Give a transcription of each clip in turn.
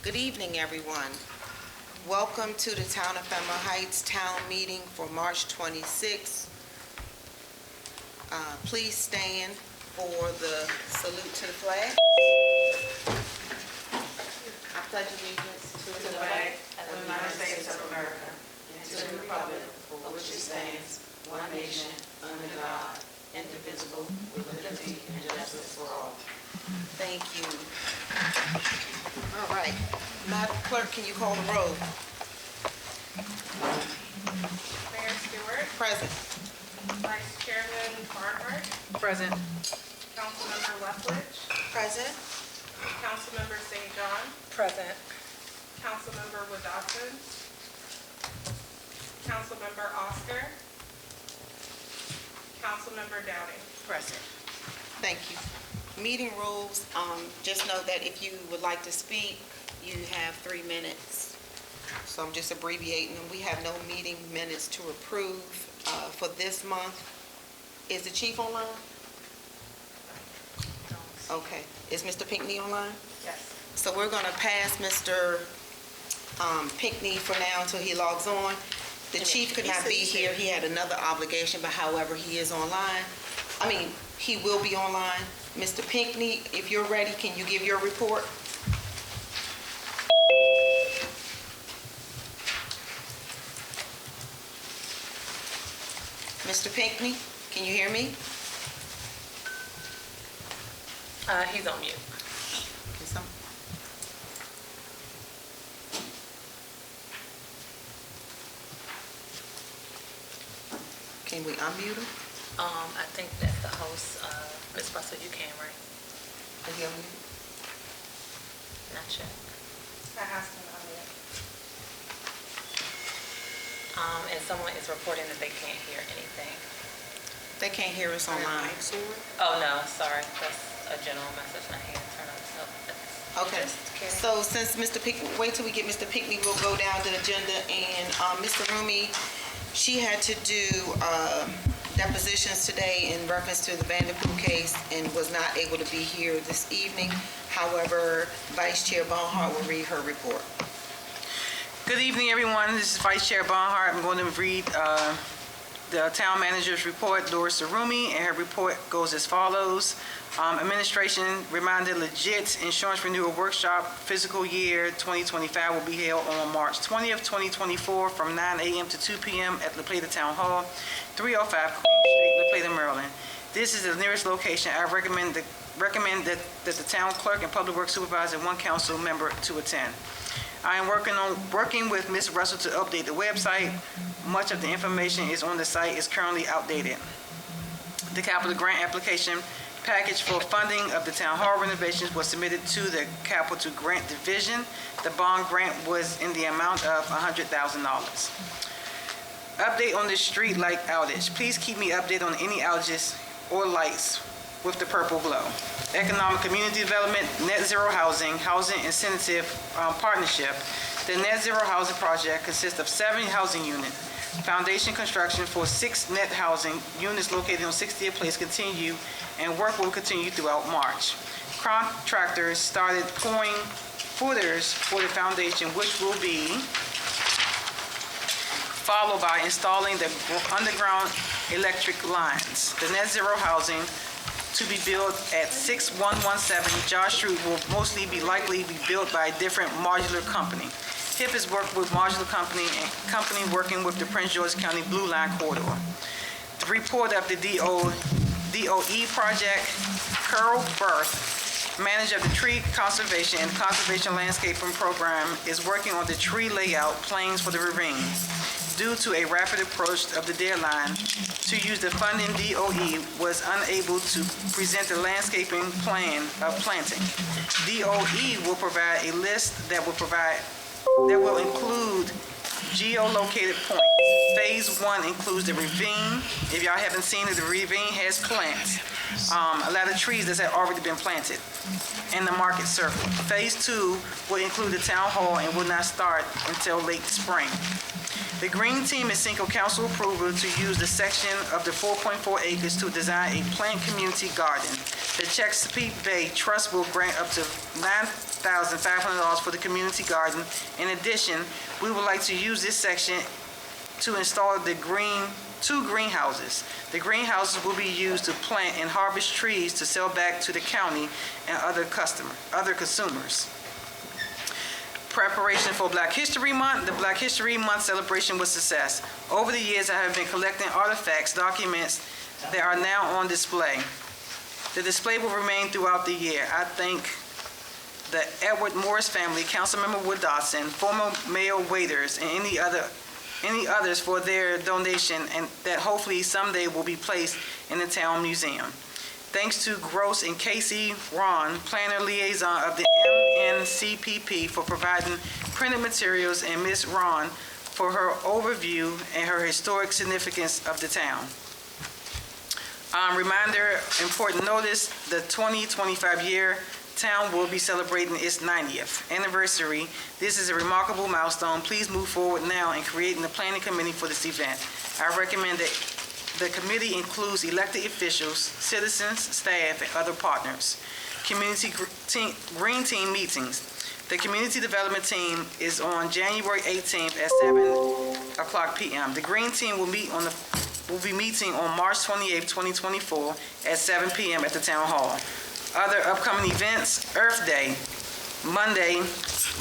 Good evening, everyone. Welcome to the Town of Fairmount Heights Town Meeting for March 26th. Please stand for the salute to the flag. I pledge allegiance to the flag of the United States of America and to the republic for which it stands, one nation, under God, indivisible, with liberty and justice for all. Thank you. All right. Madam Clerk, can you call the roll? Mayor Stewart. Present. Vice Chairman Barnhart. Present. Councilmember Lethledge. Present. Councilmember St. John. Present. Councilmember Wadowson. Councilmember Oscar. Councilmember Downing. Present. Thank you. Meeting rules, just know that if you would like to speak, you have 3 minutes. So I'm just abbreviating them. We have no meeting minutes to approve for this month. Is the chief online? Okay. Is Mr. Pinckney online? Yes. So we're going to pass Mr. Pinckney for now until he logs on. The chief could not be here. He had another obligation, but however, he is online. He will be online. Mr. Pinckney, if you're ready, can you give your report? Mr. Pinckney, can you hear me? He's on mute. Can we unmute him? I think that the host, Ms. Russell, you can, right? Is he on mute? Not sure. I asked him on it. And someone is reporting that they can't hear anything. They can't hear us online. Oh, no, sorry. That's a general message. My hand turned on. Okay. So since Mr. Pinckney, wait till we get Mr. Pinckney, we'll go down to the agenda. And Mr. Rumi, she had to do depositions today in reference to the Vanderpool case and was not able to be here this evening. However, Vice Chair Barnhart will read her report. Good evening, everyone. This is Vice Chair Barnhart. I'm going to read the town manager's report, Doris Sarumi, and her report goes as follows. Administration reminded legit insurance renewal workshop fiscal year 2025 will be held on March 20th, 2024 from 9 a.m. to 2 p.m. at La Plata Town Hall, 305 Queen Street, La Plata, Maryland. This is the nearest location. I recommend that the town clerk and public works supervisor and one council member to attend. I am working with Ms. Russell to update the website. Much of the information is on the site is currently outdated. The capital grant application package for funding of the town hall renovations was submitted to the capital grant division. The bond grant was in the amount of $100,000. Update on the street light outage. Please keep me updated on any outages or lights with the purple glow. Economic community development, net zero housing incentive partnership. The net zero housing project consists of 7 housing units. Foundation construction for 6 net housing units located on 60th Place continue, and work will continue throughout March. Contractors started pouring footers for the foundation, which will be followed by installing the underground electric lines. The net zero housing to be built at 6117 Josh Street will mostly likely be built by a different modular company. HIP has worked with modular company working with the Prince George's County Blue Line Corridor. The report of the DOE project, Carl Berth, manager of the Tree Conservation and Conservation Landscaping Program, is working on the tree layout plans for the ravine. Due to a rapid approach of the deadline to use the funding, DOE was unable to present the landscaping plan of planting. DOE will provide a list that will include geolocated points. Phase 1 includes the ravine. If y'all haven't seen it, the ravine has plants, a lot of trees that have already been planted in the market circle. Phase 2 will include the town hall and will not start until late spring. The Green Team is seeking council approval to use the section of the 4.4 acres to design a plant community garden. The Chesapeake Bay Trust will grant up to $9,500 for the community garden. In addition, we would like to use this section to install two greenhouses. The greenhouses will be used to plant and harvest trees to sell back to the county and other consumers. Preparation for Black History Month. The Black History Month celebration was a success. Over the years, I have been collecting artifacts, documents that are now on display. The display will remain throughout the year. I thank the Edward Morris family, Councilmember Wood Dodson, former Mayor Waiters, and any others for their donation, and that hopefully someday will be placed in the town museum. Thanks to Gross and Casey Ron, planner liaison of the MNCPP, for providing printed materials, and Ms. Ron for her overview and her historic significance of the town. Reminder, important notice, the 2025 year town will be celebrating its 90th anniversary. This is a remarkable milestone. Please move forward now in creating the planning committee for this event. I recommend that the committee includes elected officials, citizens, staff, and other partners. Green Team meetings. The Community Development Team is on January 18th at 7:00 p.m. The Green Team will be meeting on March 28th, 2024 at 7 p.m. at the Town Hall. Other upcoming events: Earth Day, Monday,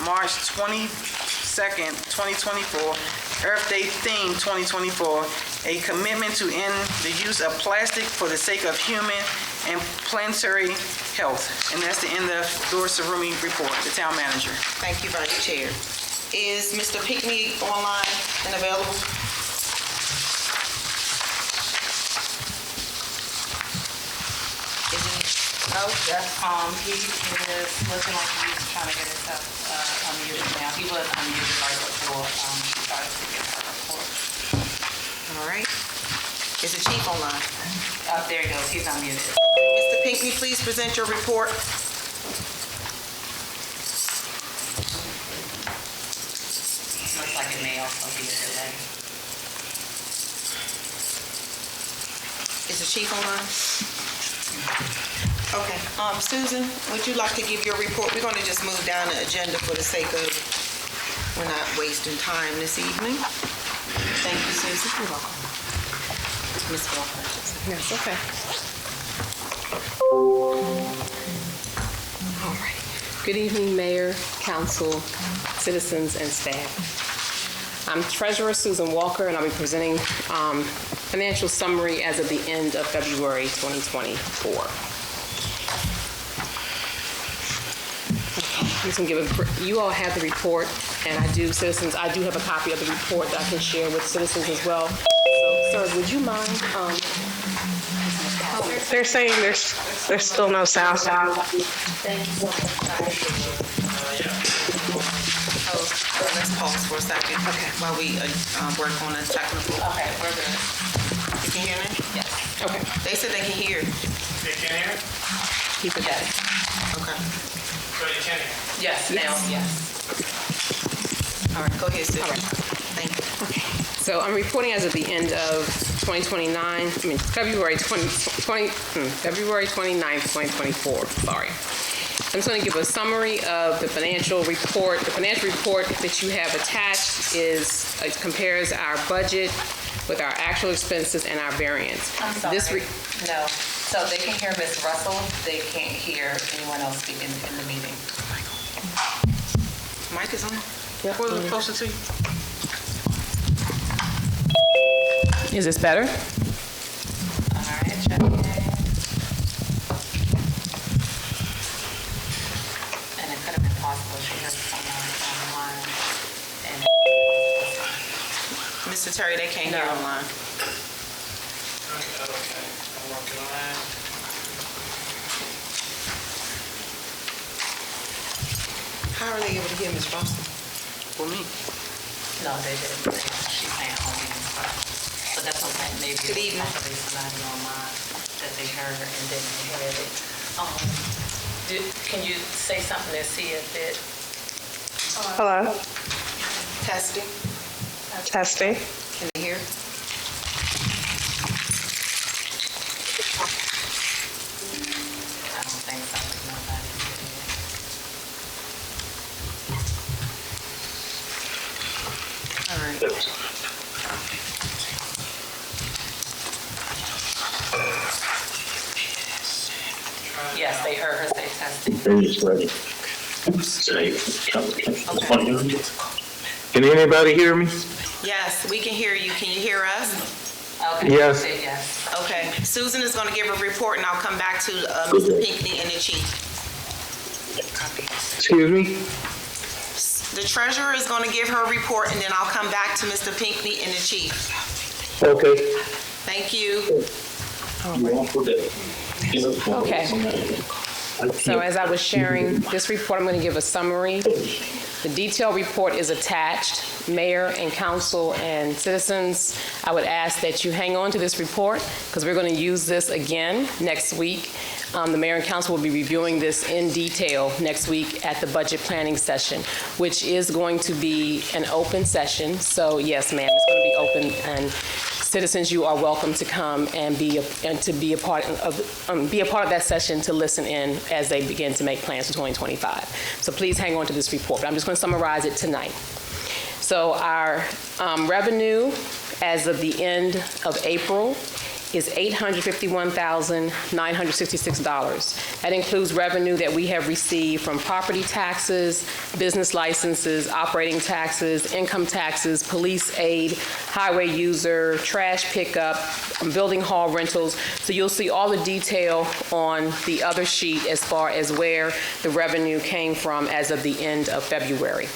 March 22nd, 2024. Earth Day theme 2024, a commitment to end the use of plastic for the sake of human and planetary health. And that's the end of Doris Sarumi report, the town manager. Thank you, Vice Chair. Is Mr. Pinckney online and available? Is he? No, that's, he is looking like he's trying to get himself unmuted now. He was unmuted right before he started to get her report. All right. Is the chief online? There he goes, he's unmuted. Mr. Pinckney, please present your report. Looks like it may also be a delay. Is the chief online? Okay. Susan, would you like to give your report? We're going to just move down the agenda for the sake of we're not wasting time this evening. Thank you, Susan. You're welcome. Ms. Walker. Yes, okay. All right. Good evening, Mayor, Council, citizens, and staff. I'm Treasurer Susan Walker, and I'll be presenting financial summary as of the end of February 2024. I'm just going to give you all have the report, and citizens, I do have a copy of the report that I can share with citizens as well. So, sir, would you mind? They're saying there's still no sound. Let's pause for a second. Okay. While we work on the technical. Okay, we're good. You can hear me? Yes. Okay. They said they can hear. They can hear? Keep it Yes. Okay. So you can hear? Yes, now, yes. All right. Go ahead, Susan. All right. Thank you. Okay. So I'm reporting as of the end of February 29th, 2024, sorry. I'm just going to give a summary of the financial report. The financial report that you have attached compares our budget with our actual expenses and our variance. I'm sorry. No. So they can hear Ms. Russell, they can't hear anyone else speaking in the meeting. Mic is on? Yep. Pull it closer to you. Is this better? All right, check it. And it could have been possible she had someone online. And Mr. Terry, they can't hear online. Okay, I'm working on that. How are they able to hear Ms. Foster? For me. no, they didn't. She's saying only in class. But that's what I'm saying, maybe Good evening. possibly somebody online that they heard and didn't hear it. Can you say something to see if it? Hello. Testing. Testing. Can you hear? I don't think so. Nobody's getting it. All right. Yes, they heard her say testing. It's ready. Can anybody hear me? Yes, we can hear you. Can you hear us? Okay. Yes. Say yes. Okay. Susan is going to give a report, and I'll come back to Mr. Pinckney and the chief. Excuse me? The treasurer is going to give her report, and then I'll come back to Mr. Pinckney and the chief. Okay. Thank you. Okay. So as I was sharing this report, I'm going to give a summary. The detailed report is attached. Mayor and council and citizens, I would ask that you hang on to this report because we're going to use this again next week. The mayor and council will be reviewing this in detail next week at the budget planning session, which is going to be an open session. So yes, ma'am, it's going to be open, and citizens, you are welcome to come and be a part of that session to listen in as they begin to make plans for 2025. So please hang on to this report. But I'm just going to summarize it tonight. So our revenue as of the end of April is $851,966. That includes revenue that we have received from property taxes, business licenses, operating taxes, income taxes, police aid, highway user, trash pickup, building hall rentals. So you'll see all the detail on the other sheet as far as where the revenue came from as of the end of February.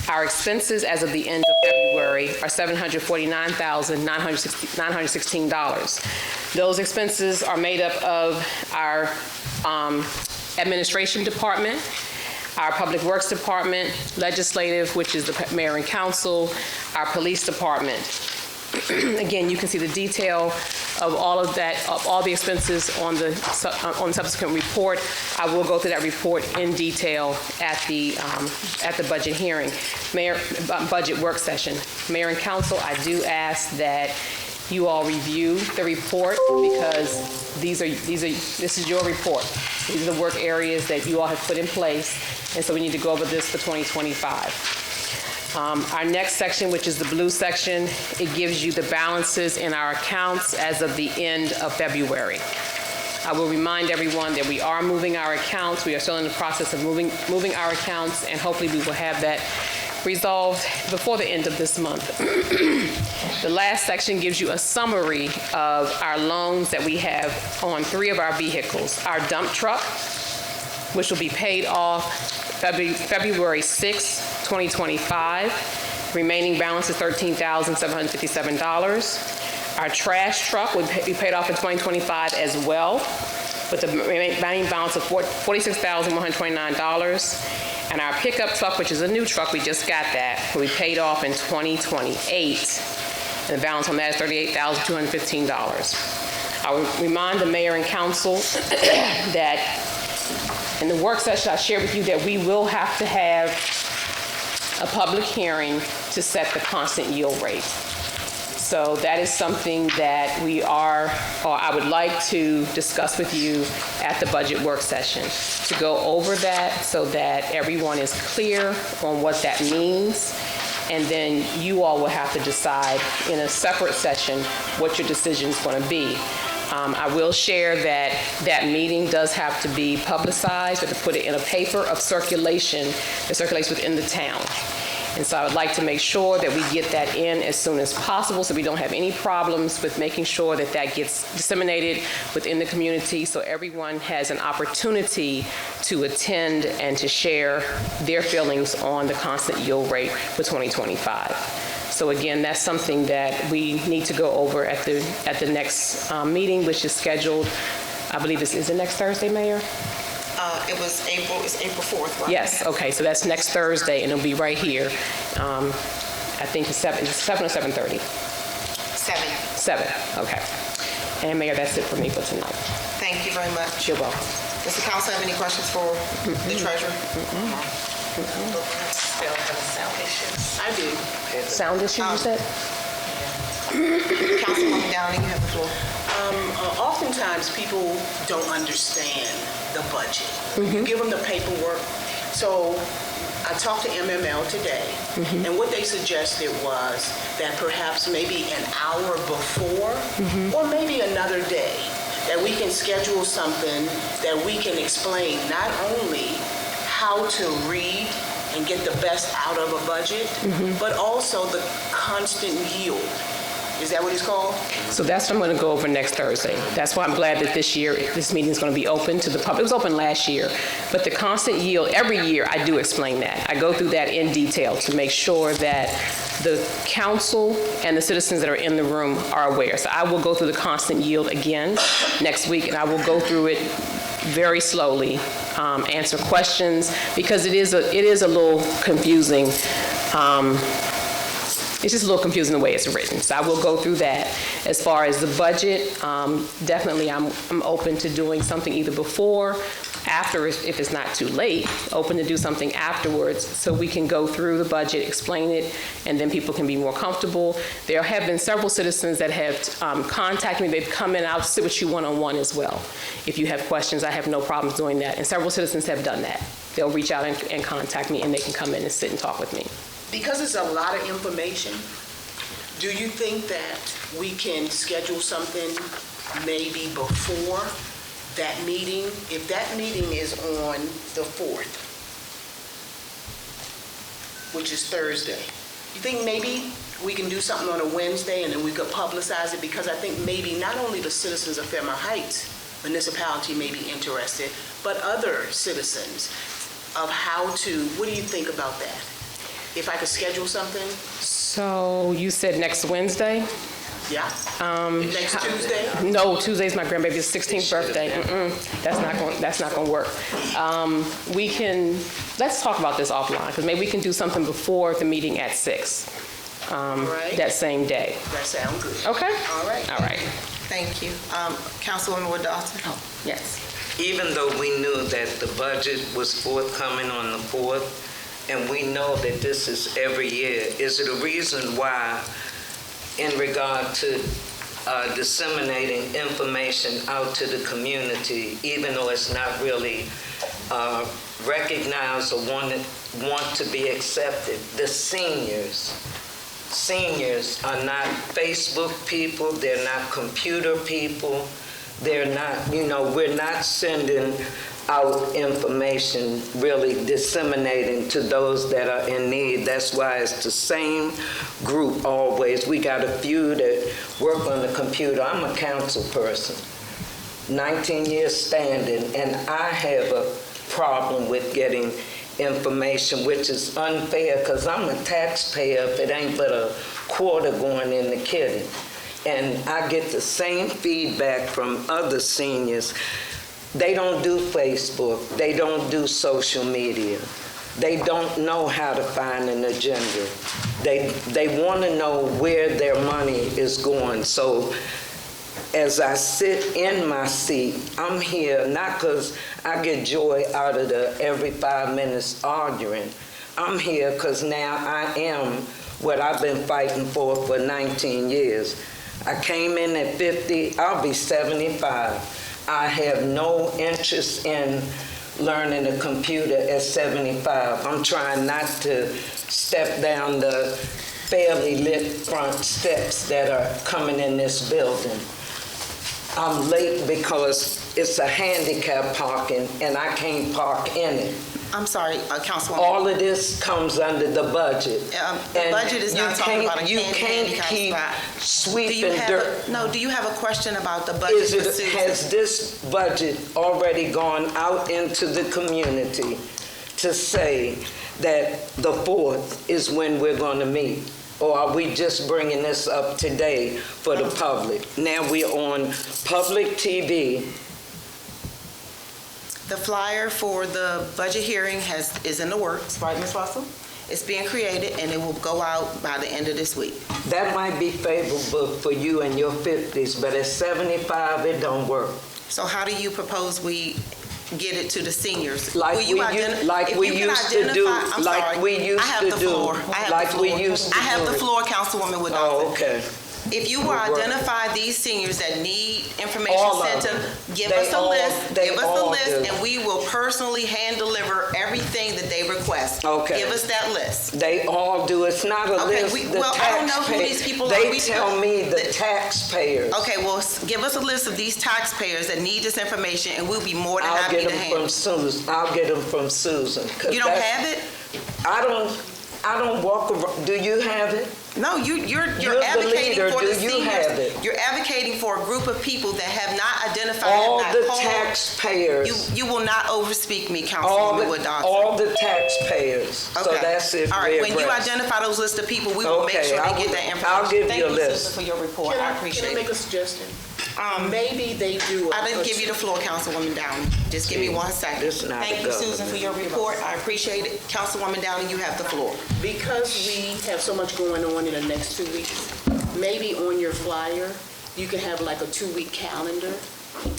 Our expenses as of the end of February are $749,916. Those expenses are made up of our administration department, our public works department, legislative, which is the mayor and council, our police department. Again, you can see the detail of all of that, of all the expenses on the subsequent report. I will go through that report in detail at the budget hearing, budget work session. Mayor and council, I do ask that you all review the report because this is your report. These are the work areas that you all have put in place, and so we need to go over this for 2025. Our next section, which is the blue section, it gives you the balances in our accounts as of the end of February. I will remind everyone that we are moving our accounts. We are still in the process of moving our accounts, and hopefully we will have that resolved before the end of this month. The last section gives you a summary of our loans that we have on 3 of our vehicles. Our dump truck, which will be paid off February 6, 2025. Remaining balance is $13,757. Our trash truck would be paid off in 2025 as well, with the remaining balance of $46,129. And our pickup truck, which is a new truck, we just got that, will be paid off in 2028. And the balance on that is $38,215. I will remind the mayor and council that in the work session, I shared with you that we will have to have a public hearing to set the constant yield rate. So that is something that I would like to discuss with you at the budget work session, to go over that so that everyone is clear on what that means. And then you all will have to decide in a separate session what your decision is going to be. I will share that meeting does have to be publicized. We have to put it in a paper of circulation that circulates within the town. And so I would like to make sure that we get that in as soon as possible so we don't have any problems with making sure that that gets disseminated within the community so everyone has an opportunity to attend and to share their feelings on the constant yield rate for 2025. So again, that's something that we need to go over at the next meeting, which is scheduled, I believe is it next Thursday, Mayor? It's April 4th, right? Yes, okay, so that's next Thursday, and it'll be right here. I think it's 7 or 7:30? 7. 7, okay. And Mayor, that's it for me for tonight. Thank you very much. You're welcome. Does the council have any questions for the treasurer? Still for the sale. I do. Sound issue, you said? Councilwoman Downey, you have the floor. Oftentimes, people don't understand the budget. You give them the paperwork. So I talked to MML today, and what they suggested was that perhaps maybe an hour before, or maybe another day, that we can schedule something that we can explain not only how to read and get the best out of a budget, but also the constant yield. Is that what it's called? So that's what I'm going to go over next Thursday. That's why I'm glad that this year, this meeting is going to be open to the public. It was open last year, but the constant yield, every year I do explain that. I go through that in detail to make sure that the council and the citizens that are in the room are aware. So I will go through the constant yield again next week, and I will go through it very slowly, answer questions, because it is a little confusing. It's just a little confusing the way it's written. So I will go through that. As far as the budget, definitely I'm open to doing something either before, after, if it's not too late, open to do something afterwards so we can go through the budget, explain it, and then people can be more comfortable. There have been several citizens that have contacted me. They've come in, I'll sit with you one-on-one as well. If you have questions, I have no problems doing that. And several citizens have done that. They'll reach out and contact me, and they can come in and sit and talk with me. Because it's a lot of information, do you think that we can schedule something maybe before that meeting? If that meeting is on the 4th, which is Thursday, you think maybe we can do something on a Wednesday and then we could publicize it? Because I think maybe not only the citizens of Fairmount Heights municipality may be interested, but other citizens of how to, what do you think about that? If I could schedule something? So you said next Wednesday? Yeah. Next Tuesday? No, Tuesday's my grandbaby's 16th birthday. That's not going to work. Let's talk about this offline, because maybe we can do something before the meeting at 6. Right. That same day. That sounds good. Okay? All right. All right. Thank you. Councilwoman Wood Dawson? Yes. Even though we knew that the budget was forthcoming on the 4th, and we know that this is every year, is it a reason why, in regard to disseminating information out to the community, even though it's not really recognized or want to be accepted, the seniors are not Facebook people, they're not computer people, they're not, we're not sending out information, really disseminating to those that are in need. That's why it's the same group always. We got a few that work on the computer. I'm a council person, 19 years standing, and I have a problem with getting information, which is unfair because I'm a taxpayer if it ain't but a quarter going in the kitty. And I get the same feedback from other seniors. They don't do Facebook. They don't do social media. They don't know how to find an agenda. They want to know where their money is going. So as I sit in my seat, I'm here not because I get joy out of the every 5 minutes arguing. I'm here because now I am what I've been fighting for 19 years. I came in at 50, I'll be 75. I have no interest in learning a computer at 75. I'm trying not to step down the fairly lit front steps that are coming in this building. I'm late because it's a handicap parking and I can't park in it. I'm sorry, Councilwoman. All of this comes under the budget. The budget is not talking about a handicap keep spot. sweeping dirt. No, do you have a question about the budget for Susan? Has this budget already gone out into the community to say that the 4th is when we're going to meet? Or are we just bringing this up today for the public? Now we're on public TV. The flyer for the budget hearing is in the works, right, Ms. Russell? It's being created, and it will go out by the end of this week. That might be favorable for you in your 50s, but at 75, it don't work. So how do you propose we get it to the seniors. Like Will you we identi- like if we you can used to do, identify- I'm like sorry. we used I have to the do, floor. I have like the we floor. used to I have do the it. floor, Councilwoman Woodall. Oh, okay. If you will We'll work. identify these seniors that need information All of sent to, them. give They us a all- list, they give us a all list, do. and we will personally hand deliver everything that they request. Okay. Give us that list. They all do. It's not a Okay, list. well, I don't know who these people are. They We- tell me the taxpayers. Okay, well, give us a list of these taxpayers that need this information, and we'll be more than I'll happy get to them handle from it. Susan. I'll get them from Susan. 'cause You don't that's- have it? I don't walk around. Do you have it? No, you're You're the advocating leader. for Do the you seniors. have it? You're advocating for a group of people that have not identified, All have the not called. taxpayers. You will not overspeak me, All Councilwoman Wood the, Dodson. all the taxpayers. So Okay. that's it. All right, when you readdressed. identify those list of people, we will make Okay, sure I they get will- that information. I'll give you a Thank list. Susan, for your report. I appreciate Can I make it. a suggestion? Um, Maybe they do. I didn't give you the floor, Councilwoman Downey. Just give me 1 second. This is not Thank the you, Susan, for your report. I appreciate it. Councilwoman Downey, you have the floor. Because we have so much going on in the next 2 weeks, maybe on your flyer, you can have like a 2-week calendar,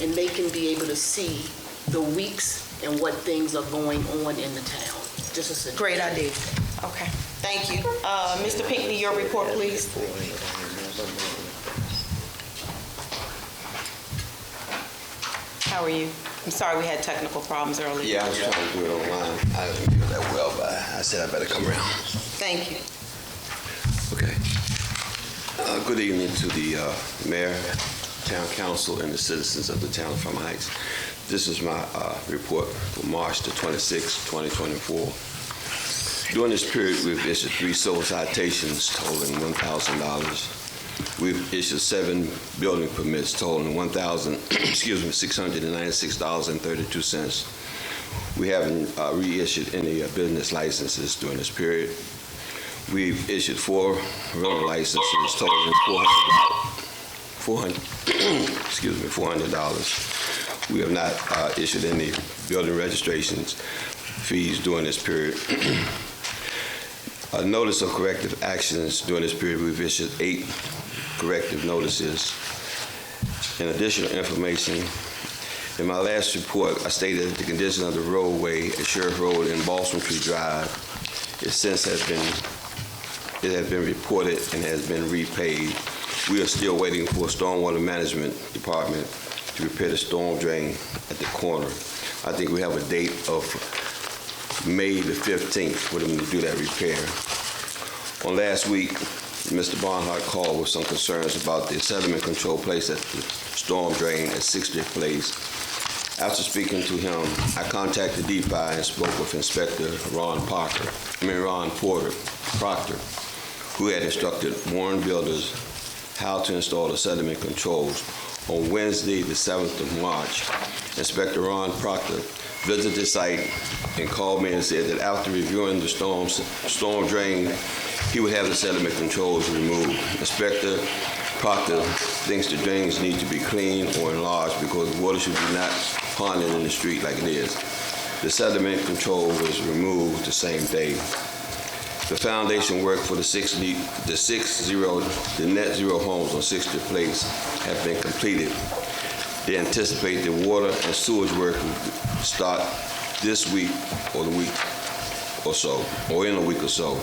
and they can be able to see the weeks and what things are going on in the town. Just a suggestion. Great idea. Okay, thank you. Mr. Pinckney, your report, please. How are you? I'm sorry we had technical problems earlier. Yeah, I was trying to do it online. I didn't feel that well, but I said I better come around. Thank you. Okay. Good evening to the mayor, town council, and the citizens of the town of Fairmount Heights. This is my report for March the 26th, 2024. During this period, we've issued 3 civil citations totaling $1,000. We've issued 7 building permits totaling $696.32. We haven't reissued any business licenses during this period. We've issued 4 rental licenses totaling $400. We have not issued any building registrations fees during this period. A notice of corrective actions during this period, we've issued 8 corrective notices. In additional information, in my last report, I stated that the condition of the roadway at Sheriff Road and Balsam Tree Drive has been reported and has been repaved. We are still waiting for a stormwater management department to repair the storm drain at the corner. I think we have a date of May the 15th for them to do that repair. On last week, Mr. Barnhart called with some concerns about the sediment control place at the storm drain at 60th Place. After speaking to him, I contacted DPI and spoke with Inspector Ron Proctor, who had instructed Warren Builders how to install the sediment controls. On Wednesday, the 7th of March, Inspector Ron Proctor visited the site and called me and said that after reviewing the storm drain, he would have the sediment controls removed. Inspector Proctor thinks the drains need to be cleaned or enlarged because the water should be not ponding in the street like it is. The sediment control was removed the same day. The foundation work for the net zero homes on 60th Place have been completed. They anticipate the water and sewage work will start this week or the week or so, or in a week or so.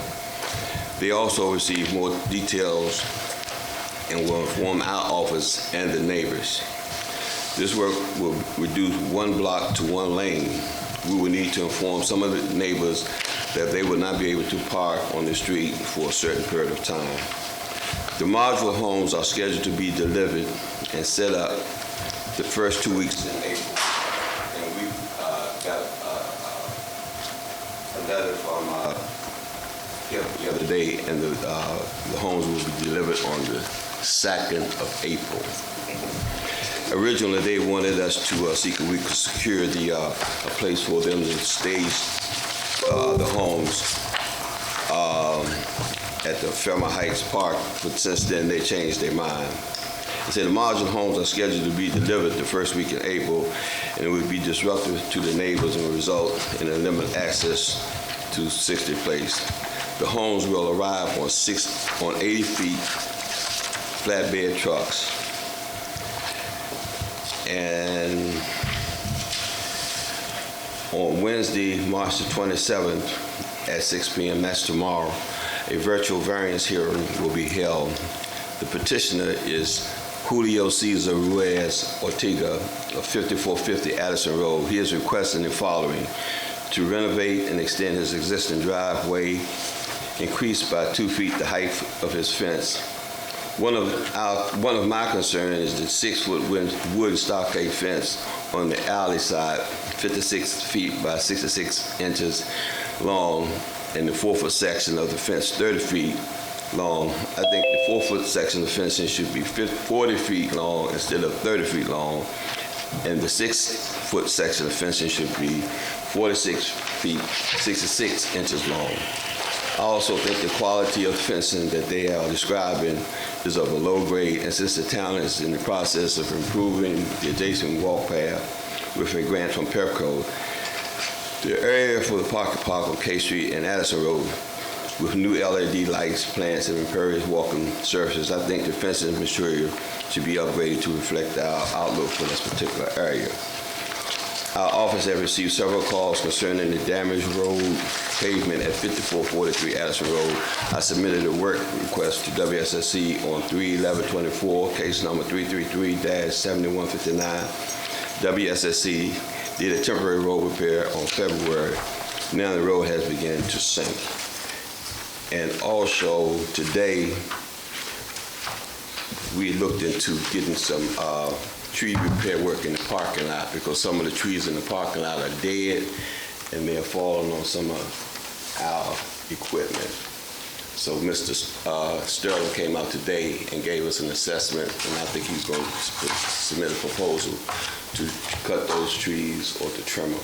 They also receive more details and will inform our office and the neighbors. This work will reduce 1 block to 1 lane. We will need to inform some of the neighbors that they will not be able to park on the street for a certain period of time. The modular homes are scheduled to be delivered and set up the first 2 weeks in April. And we got a letter from the other day, and the homes will be delivered on the 2nd of April. Originally, they wanted us to see if we could secure a place for them to stage the homes at the Fairmount Heights Park, but since then they changed their mind. They said the modular homes are scheduled to be delivered the first week in April, and it would be disruptive to the neighbors and result in a limited access to 60th Place. The homes will arrive on 80 feet flatbed trucks. And On Wednesday, March the 27th at 6 p.m., that's tomorrow, a virtual variance hearing will be held. The petitioner is Julio Cesar Ruiz Ortega of 5450 Addison Road. He is requesting the following: to renovate and extend his existing driveway, increase by 2 feet the height of his fence. One of my concerns is the 6-foot wood stockade fence on the alley side, 56 feet by 66 inches long, and the 4-foot section of the fence, 30 feet long. I think the 4-foot section of the fencing should be 40 feet long instead of 30 feet long, and the 6-foot section of fencing should be 46 feet, 66 inches long. I also think the quality of fencing that they are describing is of a low grade, and since the town is in the process of improving the adjacent walk path with a grant from PEPCO, the area for the park on K Street and Addison Road with new LED lights, plants, and impervious walking surfaces, I think the fencing material should be upgraded to reflect our outlook for this particular area. Our office has received several calls concerning the damaged road pavement at 5443 Addison Road. I submitted a work request to WSSC on 3/11/24, case number 333-7159. WSSC did a temporary road repair on February. Now the road has begun to sink. And also today, we looked into getting some tree repair work in the parking lot because some of the trees in the parking lot are dead and they are falling on some of our equipment. So Mr. Sterling came out today and gave us an assessment, and I think he's going to submit a proposal to cut those trees or to trim them.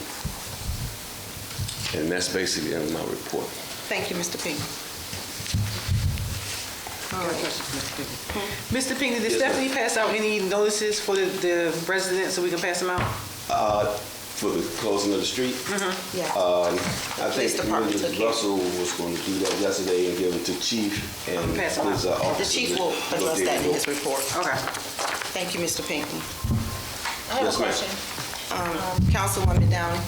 And that's basically the end of my report. Thank you, Mr. Pinckney. Mr. Pinckney, did Stephanie pass out any notices for the residents so we can pass them out? For the closing of the street? Yeah. I Police think department took Mrs. it. Russell was going to do that yesterday and give it to Chief and Pass them out. his The officer. chief will address that in his report. Okay. Thank you, Mr. Pinckney. I have Yes, a ma'am. question. Councilwoman Downey.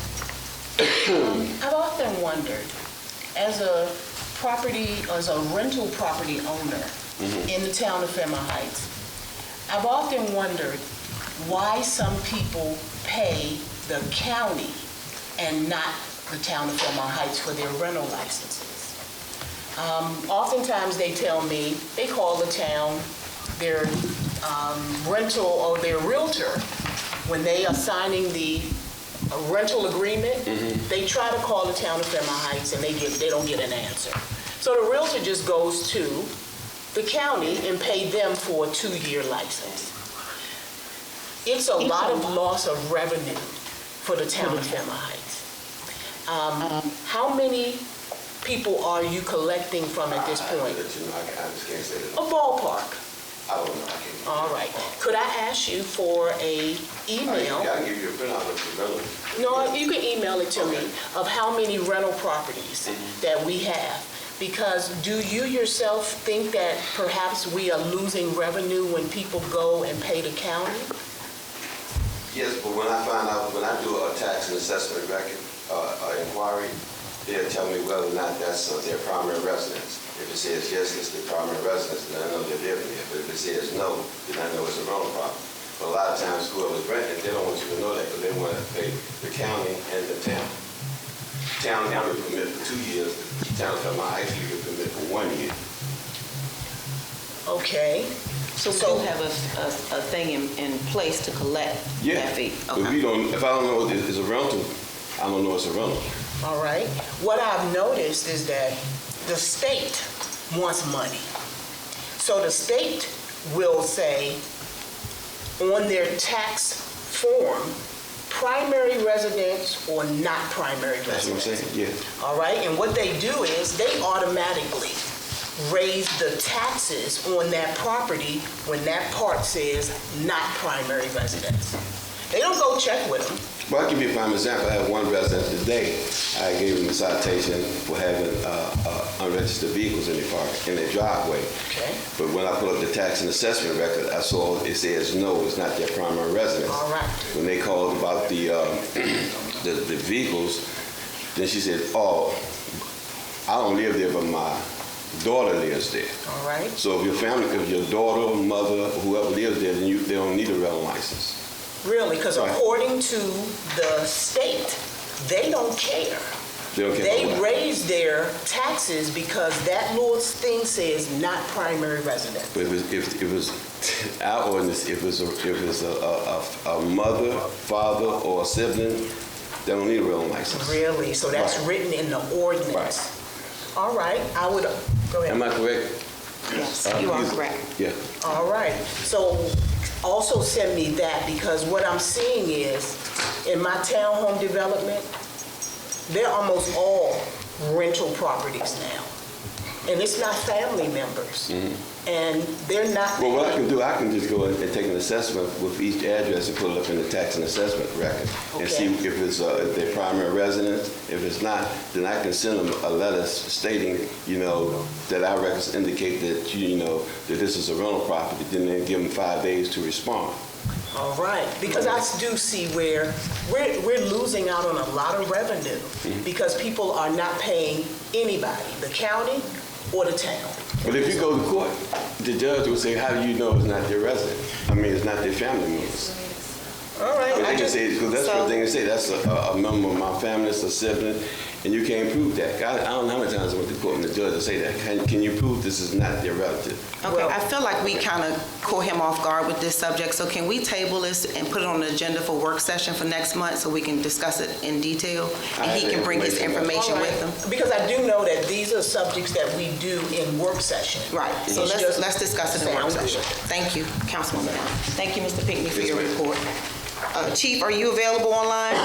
I've often wondered, as a rental property owner in the town of Fairmount Heights, I've often wondered why some people pay the county and not the town of Fairmount Heights for their rental licenses. Oftentimes they tell me, they call the town, their rental or their realtor, when they are signing the rental agreement, they try to call the town of Fairmount Heights and they don't get an answer. So the realtor just goes to the county and pay them for a 2-year license. It's a lot of loss of revenue for the town of Fairmount Heights. How many people are you collecting from at this point? I just can't say that. A ballpark. I don't know. I can't. All right. Could I ask you for a email? I can give you a printout of the rental. No, you can email it to me of how many rental properties that we have. Because do you yourself think that perhaps we are losing revenue when people go and pay the county? Yes, but when I do a tax and assessment record inquiry, they'll tell me whether or not that's their primary residence. If it says yes, it's their primary residence, then I know they're living there. But if it says no, then I know it's a rental property. But a lot of times, whoever's renting, they don't want you to know that because they want to pay the county and the town. The town can give a permit for 2 years. The town of Fairmount Heights can give a permit for 1 year. Okay. So we do have a thing in place to collect that fee? But if I don't know it's a rental, I don't know it's a rental. All right. What I've noticed is that the state wants money. So the state will say on their tax form, primary residence or not primary That's what I'm residence. saying, yeah. All right. And what they do is they automatically raise the taxes on that property when that part says not primary residence. They don't go check with them. Well, I'll give you a prime example. I have one resident today. I gave him a citation for having unregistered vehicles in their driveway. Okay. But when I pull up the tax and assessment record, I saw it says no, it's not their primary residence. All right. When they called about the the vehicles, then she said, oh, I don't live there, but my daughter lives there. All right. So if your family, if your daughter, mother, whoever lives there, then they don't need a rental license. Really? Because Right. according to the state, they don't care. They don't care They about what? raise their taxes because that little thing says not primary resident. But if it was our ordinance, if it was a mother, father, or a sibling, they don't need a rental license. Really? So that's Right. written in the ordinance? Right. All right, I would, go ahead. Am I correct? Yes, you are correct. Yeah. All right, so also send me that, because what I'm seeing is, in my townhome development, they're almost all rental properties now. And it's not family members. And they're not. Well, what I can do, I can just go and take an assessment with each address and put it up in the tax and assessment record and see if it's if they're primary residents. If it's not, then I can send them a letter stating, that our records indicate that that this is a rental property. Then they give them 5 days to respond. All right, because I do see where we're losing out on a lot of revenue because people are not paying anybody, the county or the town. But if you go to court, the judge will say, how do you know it's not their resident? I mean, it's not their family members. All right, Because they can say, because that's what they can say, that's a member of my family, it's a sibling, and you can't prove that. I don't know how many times I went to court and the judge will say that. Can you prove this is not their relative? Okay, I feel like we kind of caught him off guard with this subject, so can we table this and put it on the agenda for work session for next month so we can discuss it in detail? And he can bring his information with him? Because I do know that these are subjects that we do in work session. Right, so let's discuss it in work session. Thank you, Councilwoman Allen. Thank you, Mr. Pinckney, for your report. Chief, are you available online?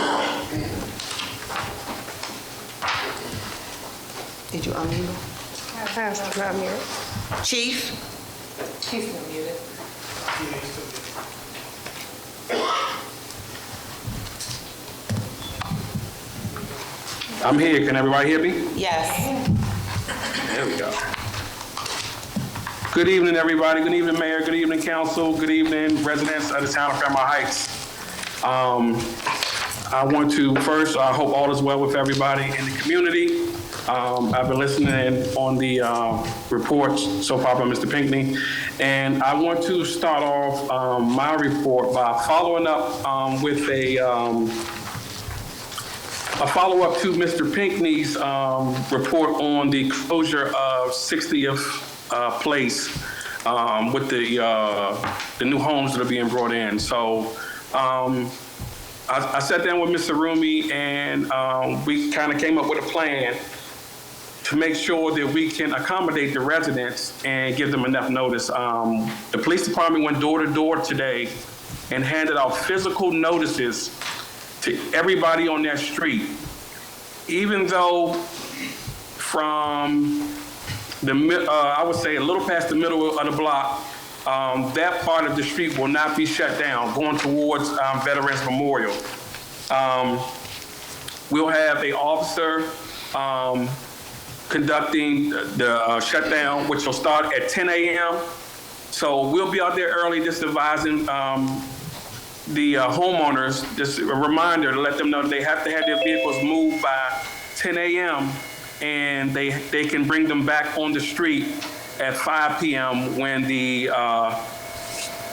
Did you unmute him? Chief? He's still muted. I'm here. Can everybody hear me? Yes. There we go. Good evening, everybody. Good evening, Mayor. Good evening, Council. Good evening, residents of the town of Fairmount Heights. I want to first, I hope all is well with everybody in the community. I've been listening on the reports so far by Mr. Pinckney, and I want to start off my report by following up with a follow-up to Mr. Pinckney's report on the closure of 60th Place with the new homes that are being brought in. So I sat down with Mr. Rumi, and we kind of came up with a plan to make sure that we can accommodate the residents and give them enough notice. The police department went door to door today and handed out physical notices to everybody on that street. Even though from I would say a little past the middle of the block, that part of the street will not be shut down, going towards Veterans Memorial. We'll have an officer conducting the shutdown, which will start at 10 a.m. So we'll be out there early, just advising the homeowners, just a reminder to let them know they have to have their vehicles moved by 10 a.m. and they can bring them back on the street at 5 p.m. when the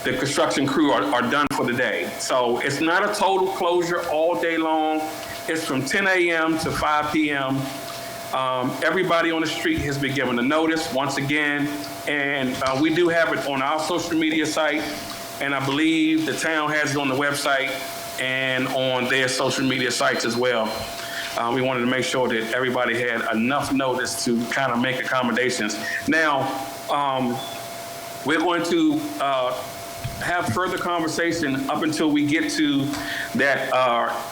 construction crew are done for the day. So it's not a total closure all day long. It's from 10 a.m. to 5 p.m. Everybody on the street has been given a notice once again, and we do have it on our social media site, and I believe the town has it on the website and on their social media sites as well. We wanted to make sure that everybody had enough notice to kind of make accommodations. Now, we're going to have further conversation up until we get to that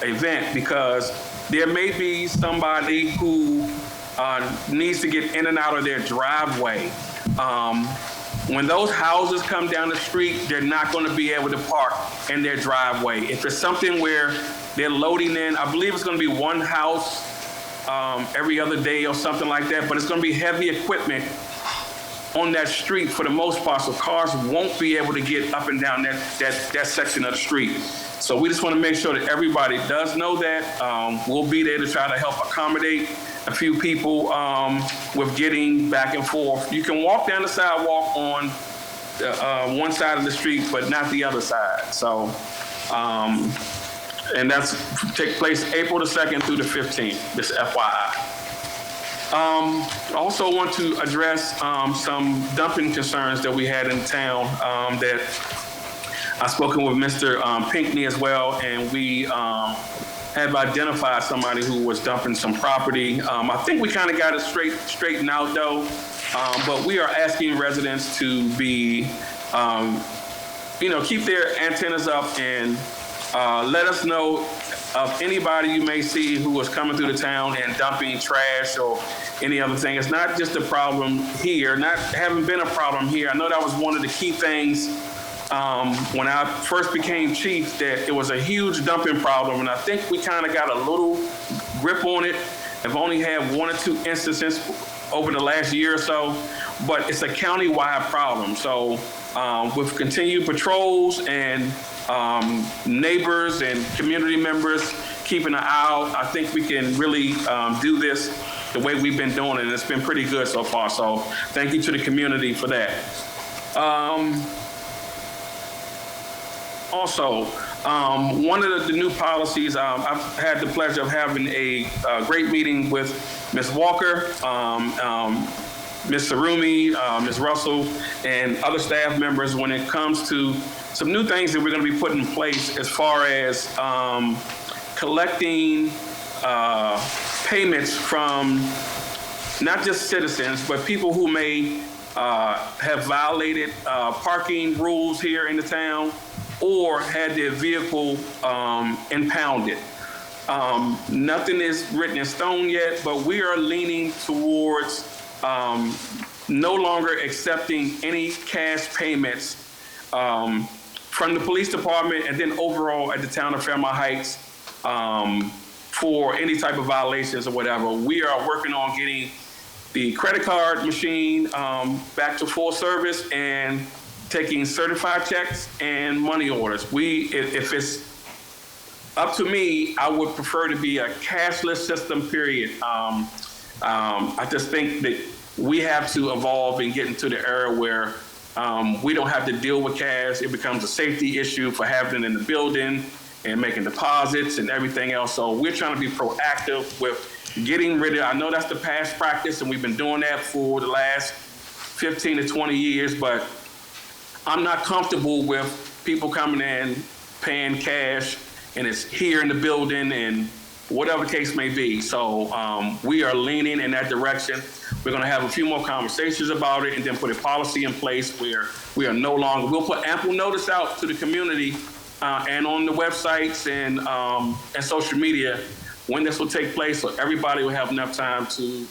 event, because there may be somebody who needs to get in and out of their driveway. When those houses come down the street, they're not going to be able to park in their driveway. If it's something where they're loading in, I believe it's going to be one house every other day or something like that, but it's going to be heavy equipment on that street for the most part, so cars won't be able to get up and down that section of the street. So we just want to make sure that everybody does know that. We'll be there to try to help accommodate a few people with getting back and forth. You can walk down the sidewalk on one side of the street, but not the other side. So, and that's take place April the 2nd through the 15th, this FYI. Also want to address some dumping concerns that we had in town that I've spoken with Mr. Pinckney as well, and we have identified somebody who was dumping some property. I think we kind of got it straightened out though, but we are asking residents to be, keep their antennas up and let us know of anybody you may see who is coming through the town and dumping trash or any other thing. It's not just a problem here, haven't been a problem here. I know that was one of the key things when I first became chief, that it was a huge dumping problem, and I think we kind of got a little grip on it. I've only had 1 or 2 instances over the last year or so, but it's a county-wide problem. So with continued patrols and neighbors and community members keeping an eye out, I think we can really do this the way we've been doing it, and it's been pretty good so far. So thank you to the community for that. Also, one of the new policies, I've had the pleasure of having a great meeting with Ms. Walker, Ms. Sarumi, Ms. Russell, and other staff members when it comes to some new things that we're going to be putting in place as far as collecting payments from not just citizens, but people who may have violated parking rules here in the town or had their vehicle impounded. Nothing is written in stone yet, but we are leaning towards no longer accepting any cash payments from the police department and then overall at the town of Fairmount Heights for any type of violations or whatever. We are working on getting the credit card machine back to full service and taking certified checks and money orders. If it's up to me, I would prefer to be a cashless system, period. I just think that we have to evolve and get into the era where we don't have to deal with cash. It becomes a safety issue for having it in the building and making deposits and everything else. So we're trying to be proactive with getting rid of, I know that's the past practice and we've been doing that for the last 15 to 20 years, but I'm not comfortable with people coming in, paying cash, and it's here in the building and whatever the case may be. So we are leaning in that direction. We're gonna have a few more conversations about it and then put a policy in place where we are no longer, we'll put ample notice out to the community and on the websites and social media when this will take place, so everybody will have enough time to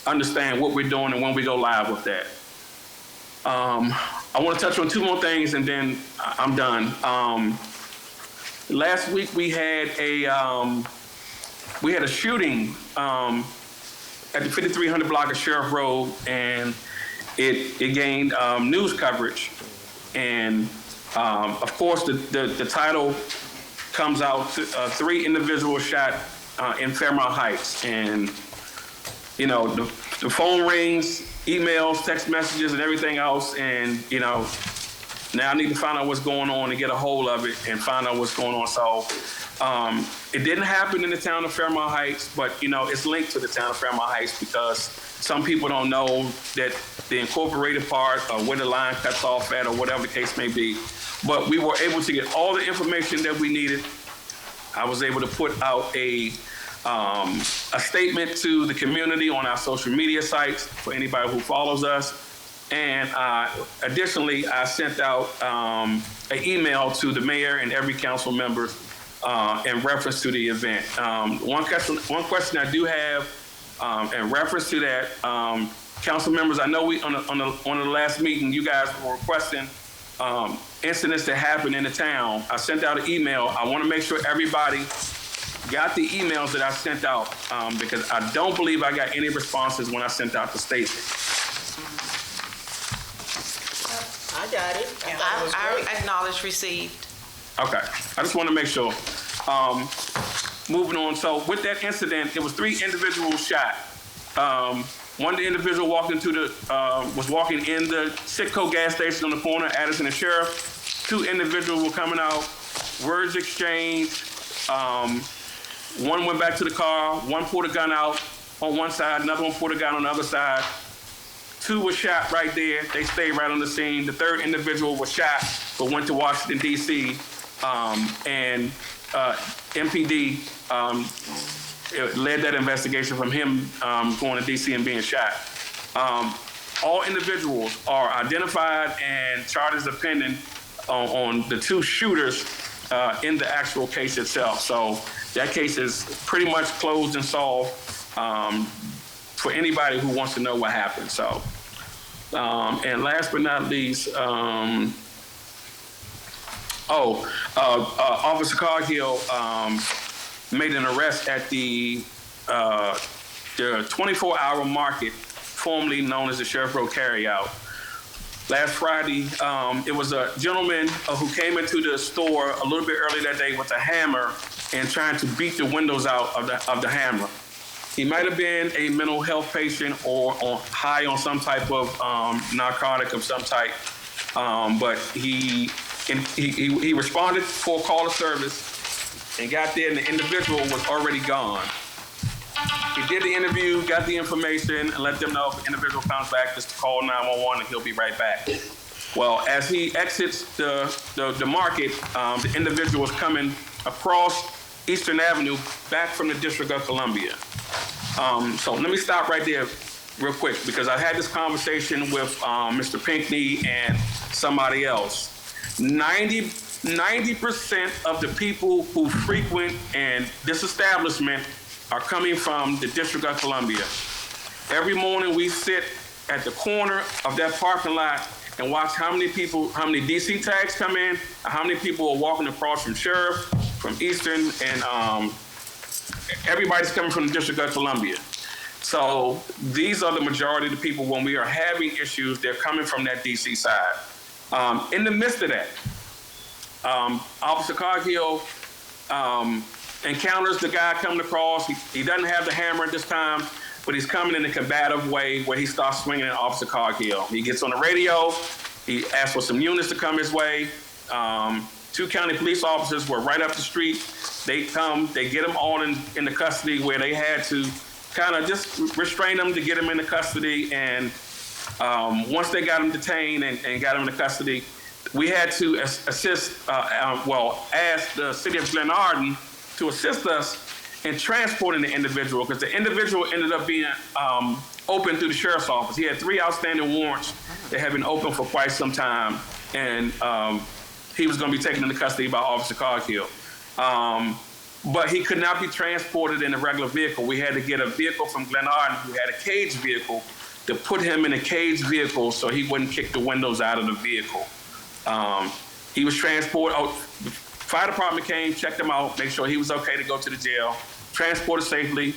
understand what we're doing and when we go live with that. I want to touch on 2 more things and then I'm done. Last week we had a shooting at the 5300 block of Sheriff Road, and it gained news coverage. And of course, the title comes out, 3 individuals shot in Fairmount Heights. And, you know, the phone rings, emails, text messages, and everything else. And, you know, now I need to find out what's going on and get a hold of it and find out what's going on. So it didn't happen in the town of Fairmount Heights, but, you know, it's linked to the town of Fairmount Heights because some people don't know that the incorporated part or where the line cuts off at or whatever the case may be. But we were able to get all the information that we needed. I was able to put out a statement to the community on our social media sites for anybody who follows us. And additionally, I sent out an email to the mayor and every council member in reference to the event. One question I do have in reference to that, council members, I know we on the last meeting, you guys were requesting incidents that happened in the town. I sent out an email. I want to make sure everybody got the emails that I sent out because I don't believe I got any responses when I sent out the statement. I got it. I acknowledge received. Okay, I just want to make sure. Moving on, so with that incident, it was 3 individuals shot. One individual was walking in the Citco gas station on the corner, Addison and Sheriff. 2 individuals were coming out, words exchanged. One went back to the car, one pulled a gun out on one side, another one pulled a gun on the other side. 2 were shot right there. They stayed right on the scene. The 3rd individual was shot, but went to Washington, D.C., and MPD led that investigation from him going to D.C. and being shot. All individuals are identified and charges are pending on the 2 shooters in the actual case itself. So that case is pretty much closed and solved for anybody who wants to know what happened. So, and last but not least, Officer Cargill made an arrest at the 24-hour market, formerly known as the Sheriff Road Carryout. Last Friday, it was a gentleman who came into the store a little bit early that day with a hammer and trying to beat the windows out of the hammer. He might have been a mental health patient or high on some type of narcotic of some type, but he responded for a call of service and got there, and the individual was already gone. He did the interview, got the information, and let them know if the individual comes back, just to call 911 and he'll be right back. Well, as he exits the market, the individual was coming across Eastern Avenue back from the District of Columbia. So let me stop right there real quick, because I had this conversation with Mr. Pinckney and somebody else. 90% of the people who frequent and this establishment are coming from the District of Columbia. Every morning we sit at the corner of that parking lot and watch how many DC tags come in, how many people are walking across from Sheriff, from Eastern, and everybody's coming from the District of Columbia. So these are the majority of the people. When we are having issues, they're coming from that DC side. In the midst of that, Officer Cargill encounters the guy coming across. He doesn't have the hammer at this time, but he's coming in a combative way where he starts swinging at Officer Cargill. He gets on the radio. He asks for some units to come his way. 2 county police officers were right up the street. They come, they get him all in the custody, where they had to kind of just restrain him to get him into custody. And once they got him detained and got him into custody, we had to ask the city of Glenarden to assist us in transporting the individual, because the individual ended up being open through the sheriff's office. He had 3 outstanding warrants that had been open for quite some time, and he was going to be taken into custody by Officer Cargill. But he could not be transported in a regular vehicle. We had to get a vehicle from Glenarden who had a cage vehicle to put him in a cage vehicle so he wouldn't kick the windows out of the vehicle. He was transported. The fire department came, checked him out, make sure he was okay to go to the jail, transported safely.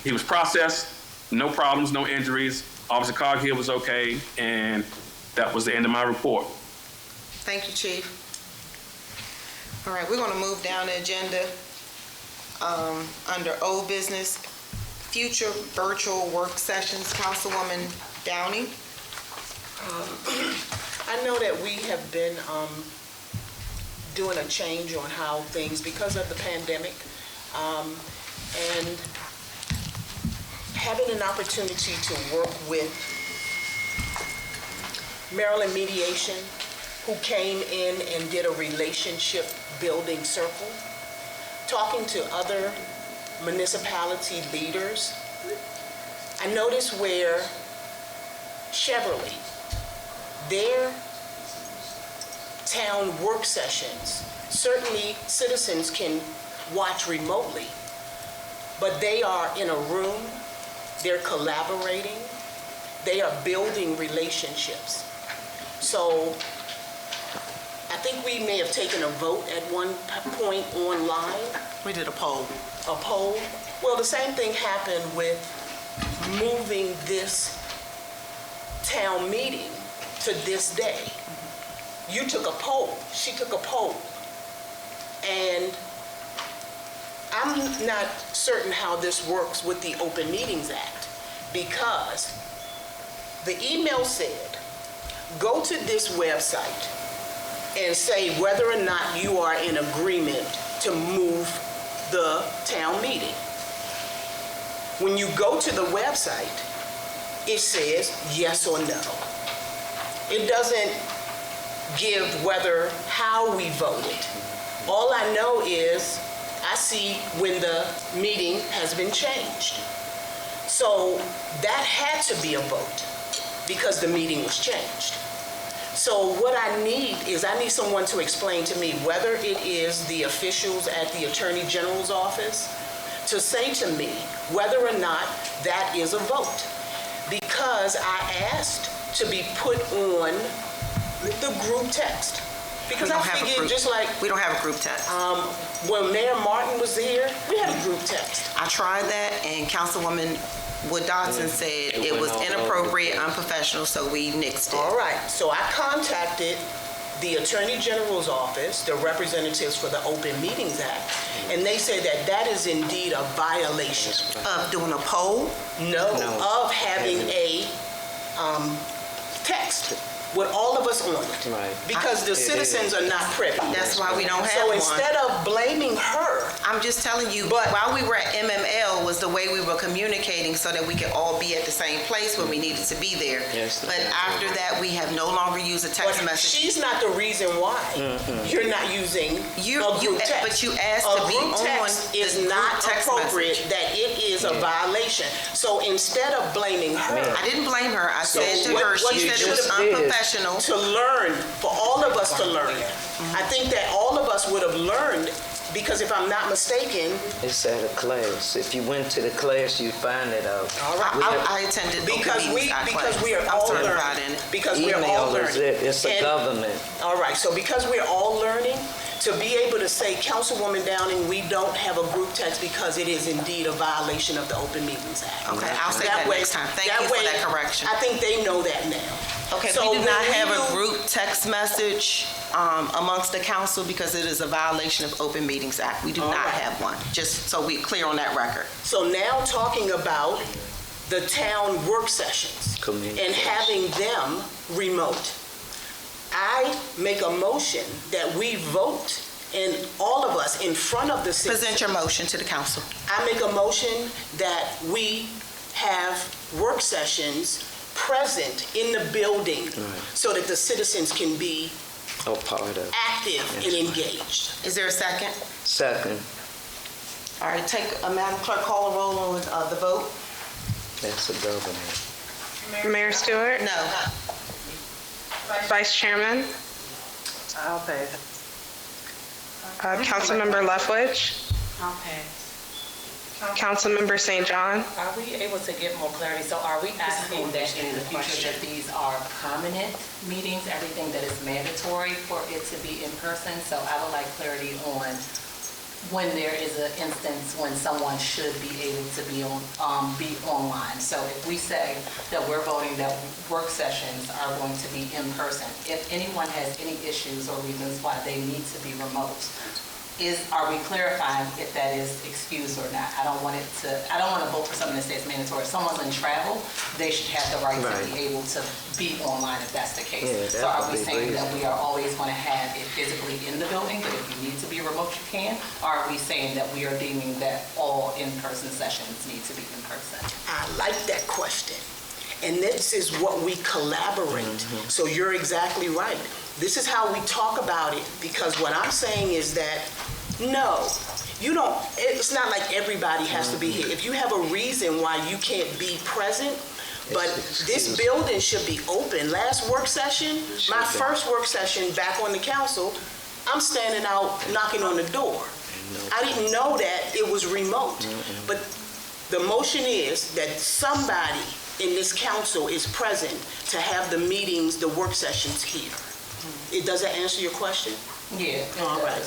He was processed, no problems, no injuries. Officer Cargill was okay, and that was the end of my report. Thank you, Chief. All right, we're going to move down the agenda under old business, future virtual work sessions. Councilwoman Downey. I know that we have been doing a change on how things, because of the pandemic, and having an opportunity to work with Maryland Mediation, who came in and did a relationship building circle, talking to other municipality leaders. I noticed where Cheverly, their town work sessions, certainly citizens can watch remotely, but they are in a room, they're collaborating, they are building relationships. So I think we may have taken a vote at one point online. We did a poll. A poll? Well, the same thing happened with moving this town meeting to this day. you took a poll, she took a poll. And I'm not certain how this works with the Open Meetings Act, because the email said, go to this website and say whether or not you are in agreement to move the town meeting. When you go to the website, it says yes or no. It doesn't give how we voted. All I know is I see when the meeting has been changed. So that had to be a vote because the meeting was changed. So what I need someone to explain to me whether it is the officials at the Attorney General's office to say to me whether or not that is a vote. Because I asked to be put on the group text. Because I figured just like... We don't have a group text. When Mayor Martin was here, we had a group text. I tried that, and Councilwoman Wood Dodson said it was inappropriate, unprofessional, so we nixed it. All right, so I contacted the Attorney General's office, the representatives for the Open Meetings Act, and they said that that is indeed a violation. Of doing a poll? No, of having a text with all of us on it. Right. Because the citizens are not privy. That's why we don't have So one. instead of blaming her, I'm just telling you, while we were at MML was the way we were communicating so that we could all be at the same place when we needed to be there. Yes, but after that, we have no longer used a text but message. she's not the reason why you're not using a group text. But you asked a to be group on text the is group not text appropriate, message. that it is a violation. So instead of blaming her, I didn't blame her. I So said to what- her, what she you said it was should have unprofessional. to learn, for all of us to learn. I think that all of us would have learned, because if I'm not mistaken, It's at a class. If you went to the class, you'd find it out. all right, I attended Open because Meetings Act because class. we are I'm all certified learning. in it. Because we are all Email is learning. it. It's a And- government. All right, so because we're all learning, to be able to say, Councilwoman Downing, we don't have a group text because it is indeed a violation of the Open Meetings Act. Okay, I'll say that next time. Thank you for that correction. I think they know that now. Okay, So we do not when have we a do- group text message amongst the council because it is a violation of Open Meetings Act. We do not right. have one, just so we're clear on that record. So now talking about the town work sessions and having them remote. I make a motion that we vote, and all of us in front of the citizens. Present your motion to the council. I make a motion that we have work sessions present in the building so that the citizens can be Oh, part of. active and engaged. Is there a second? Second, All right, Madam Clerk, call a roll on the vote. that's the government. Mayor Stewart, No. Vice Chairman, I'll pay. Councilmember Leftwich, I'll pass. Councilmember St. John. Are we able to get more clarity? So are we asking that in the future that these are permanent meetings, everything that is mandatory for it to be in person? So I would like clarity on when there is an instance when someone should be able to be online. So if we say that we're voting that work sessions are going to be in person, if anyone has any issues or reasons why they need to be remote, are we clarifying if that is excused or not? I don't want to vote for something that says mandatory. If someone's in travel, they should have the right to be able to be online if that's the case. Yeah, So are we that would be saying that reasonable. we are always going to have it physically in the building, but if you need to be remote, you can? Or are we saying that we are deeming that all in-person sessions need to be in person? I like that question. And this is what we collaborate. So you're exactly right. This is how we talk about it, because what I'm saying is that, no, it's not like everybody has to be here. If you have a reason why you can't be present, but this building should be open. Last work session, my first work session back on the council, I'm standing out knocking on the door. I didn't know that it was remote. But the motion is that somebody in this council is present to have the meetings, the work sessions here. Does that answer your question? Yeah. All right.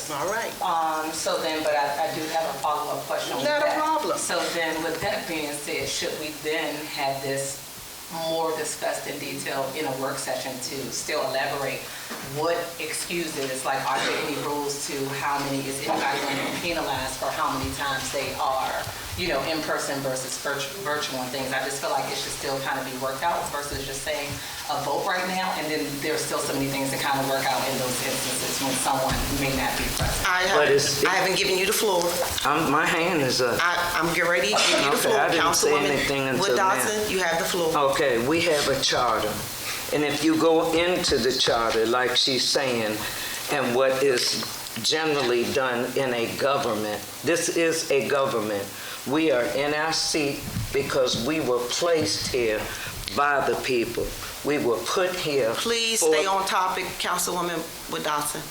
So then, but I do have a follow-up question on that. Not a problem. So then, with that being said, should we then have this more discussed in detail in a work session to still elaborate what excuses, like are there any rules to how many, is anybody going to be penalized for how many times they are, you know, in person versus virtual and things. I just feel like it should still kind of be worked out versus just saying a vote right now, and then there's still so many things to kind of work out in those instances when someone may not be present. I haven't given you the floor. My hand is up. I'm getting ready to give you the floor. I didn't say anything Councilwoman until now. Wood-Dotson, you have the floor. Okay, we have a charter, and if you go into the charter, like she's saying, and what is generally done in a government, this is a government. We are in our seat because we were placed here by the people. We were put here. Please stay on topic, Councilwoman Wood-Dotson.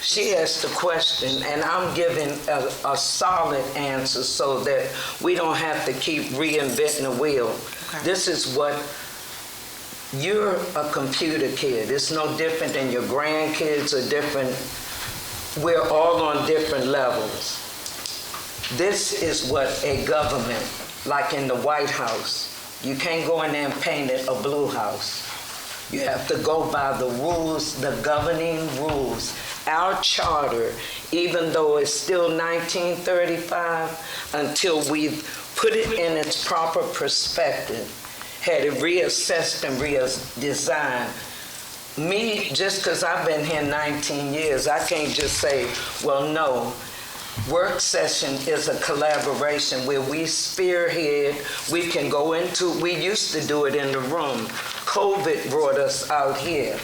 She asked a question, and I'm giving a solid answer so that we don't have to keep reinventing the wheel. Okay. This is what, you're a computer kid. It's no different than your grandkids are different. We're all on different levels. This is what a government, like in the White House, you can't go in there and paint it a blue house. You have to go by the rules, the governing rules. Our charter, even though it's still 1935, until we've put it in its proper perspective, had it reassessed and redesigned. Me, just because I've been here 19 years, I can't just say, well, no. Work session is a collaboration where we spearhead, we can go into, we used to do it in the room. COVID brought us out here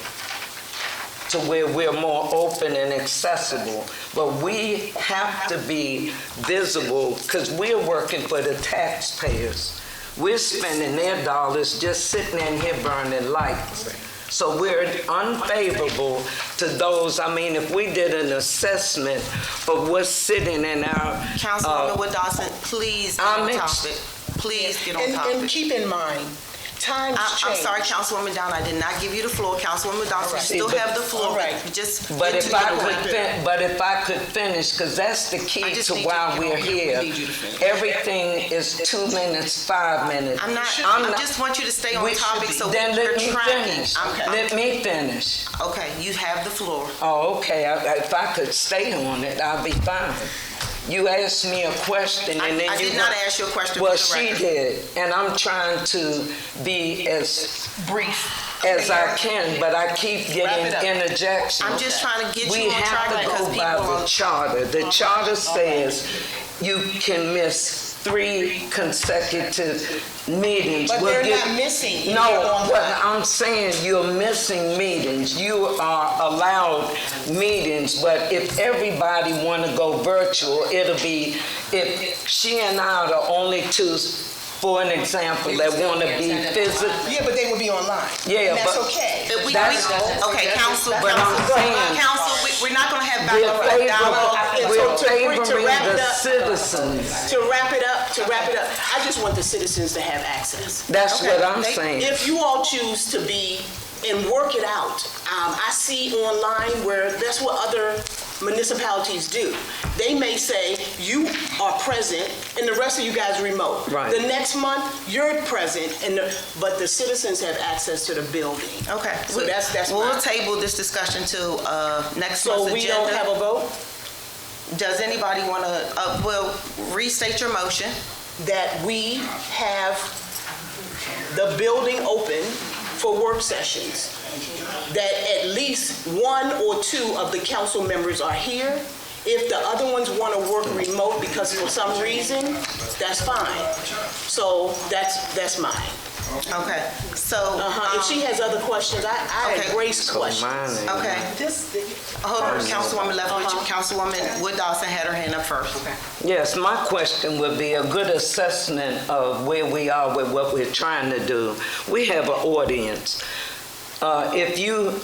to where we're more open and accessible. But we have to be visible because we're working for the taxpayers. We're spending their dollars just sitting in here burning lights. So we're unfavorable to those. I mean, if we did an assessment of what's sitting in our... Councilwoman Wood-Dotson, please get on topic. Please get on topic. And keep in mind, times change. I'm sorry, Councilwoman Down, I did not give you the floor. Councilwoman Wood-Dotson, you still have the floor. All right. Just But if I could finish, because that's the key to why we're here. Everything is 2 minutes, 5 minutes. I just want you to stay on topic so then we're let me tracking. finish. Let me finish. Okay, you have the floor. Oh, okay. If I could stay on it, I'll be fine. You asked me a question and then I did not ask you a question. Well, she did, and I'm trying to be as brief as I can, but I keep getting interjections. I'm just trying to get you on track We have to go by the charter. The charter says you can miss 3 consecutive meetings. But they're not missing. No, what I'm saying, you're missing meetings. You are allowed meetings, but if everybody want to go virtual, it'll be, if she and I are the only 2, for an example, that want to be physical. Yeah, but they will be online. Yeah, and that's but okay. Okay, Council, but I'm saying, we're not going to have back and forth dialogue. we're favoring the citizens. To wrap it up, I just want the citizens to have access. That's what I'm saying. If you all choose to be and work it out, I see online where that's what other municipalities do. They may say you are present and the rest of you guys are remote. Right. The next month you're present, but the citizens have access to the building. Okay, So that's we'll table this discussion to next month's agenda. So we don't have a vote? Does anybody want to, well, restate your motion? That we have the building open for work sessions. That at least 1 or 2 of the council members are here. If the other ones want to work remote because for some reason, that's fine. So that's mine. Okay, so. If she has other questions, I embrace questions. Okay. Hold on, Councilwoman Leftwich. Councilwoman Wood-Dotson had her hand up first. Yes, my question would be a good assessment of where we are with what we're trying to do. We have an audience. If you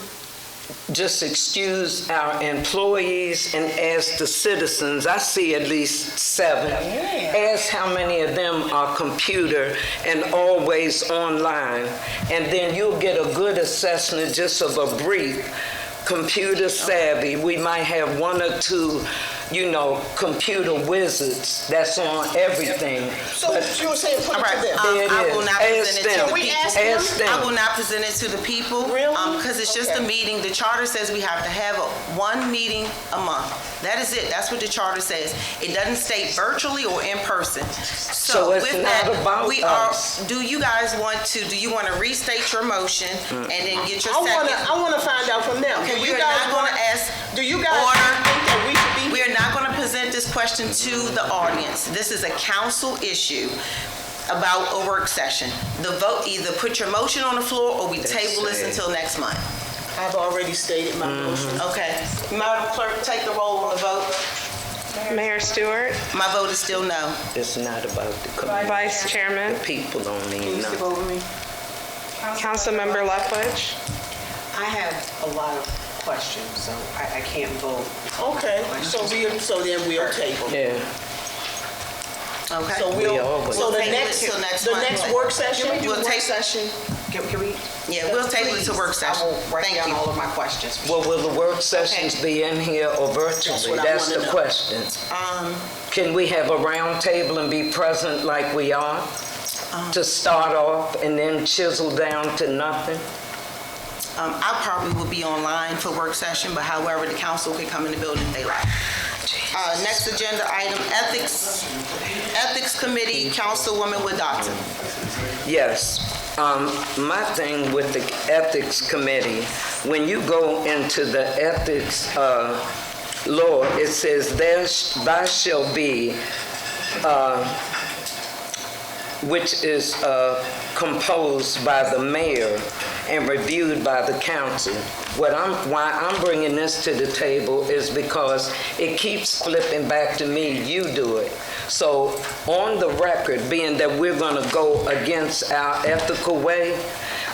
just excuse our employees and ask the citizens, I see at least 7. Ask how many of them are computer and always online. And then you'll get a good assessment just of a brief computer savvy. We might have 1 or 2 computer wizards that's on everything. So you were saying put All it right, to them? There it I is. will not Ask present it to them. the Can we ask people. them? Ask them. I will not present it to the people. Really? Because it's just a Okay. meeting. The charter says we have to have one meeting a month. That is it. That's what the charter says. It doesn't state virtually or in person. So it's with not that, about we are. us. Do you guys want to restate your motion and then get your second? I wanna find out from them. Okay, Do we you are guys not going wanna to ask. Do you guys Order. think that we should be? We are not going to present this question to the audience. This is a council issue about a work session. The vote, either put your motion on the floor or we table this until next month. I've already stated my motion. Okay. Madam Clerk, take the roll on the vote. Mayor Stewart, My vote is still no. It's not about the community. Vice Chairman, People don't mean nothing. Councilmember Lethwich. I have a lot of questions, so I can't vote. Okay, so then we'll table. Yeah. Okay. So We always- so the We'll table next, it till next the month. next work session? We'll take session? Can we? Yeah, we'll table it to work session. I will write Thank down you. all of my questions. Well, will the work sessions be in here or virtually? what I That's wanna the know. question. Can we have a round table and be present like we are to start off and then chisel down to nothing? I probably will be online for work session, but however, the council can come in the building if they like. Next agenda item, Ethics Committee, Councilwoman Wadata. Yes. My thing with the Ethics Committee, when you go into the ethics law, it says there shall be, which is composed by the mayor and reviewed by the council. Why I'm bringing this to the table is because it keeps flipping back to me, you do it. So on the record, being that we're gonna go against our ethical way,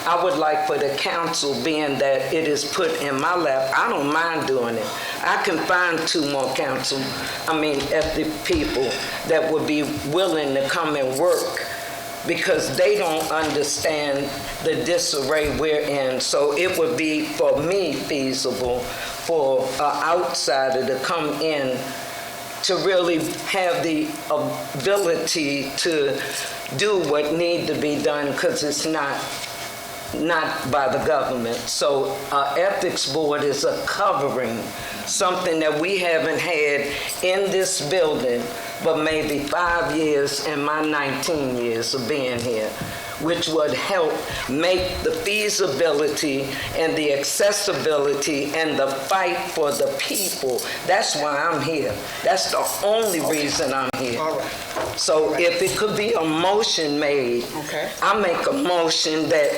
I would like for the council, being that it is put in my lap, I don't mind doing it. I can find 2 more ethic people that would be willing to come and work, because they don't understand the disarray we're in. So it would be, for me, feasible for an outsider to come in to really have the ability to do what need to be done, because it's not by the government. So ethics board is a covering, something that we haven't had in this building but maybe 5 years in my 19 years of being here, which would help make the feasibility and the accessibility and the fight for the people. That's why I'm here. That's the only reason I'm here. All right. So if it could be a motion made, Okay. I make a motion that,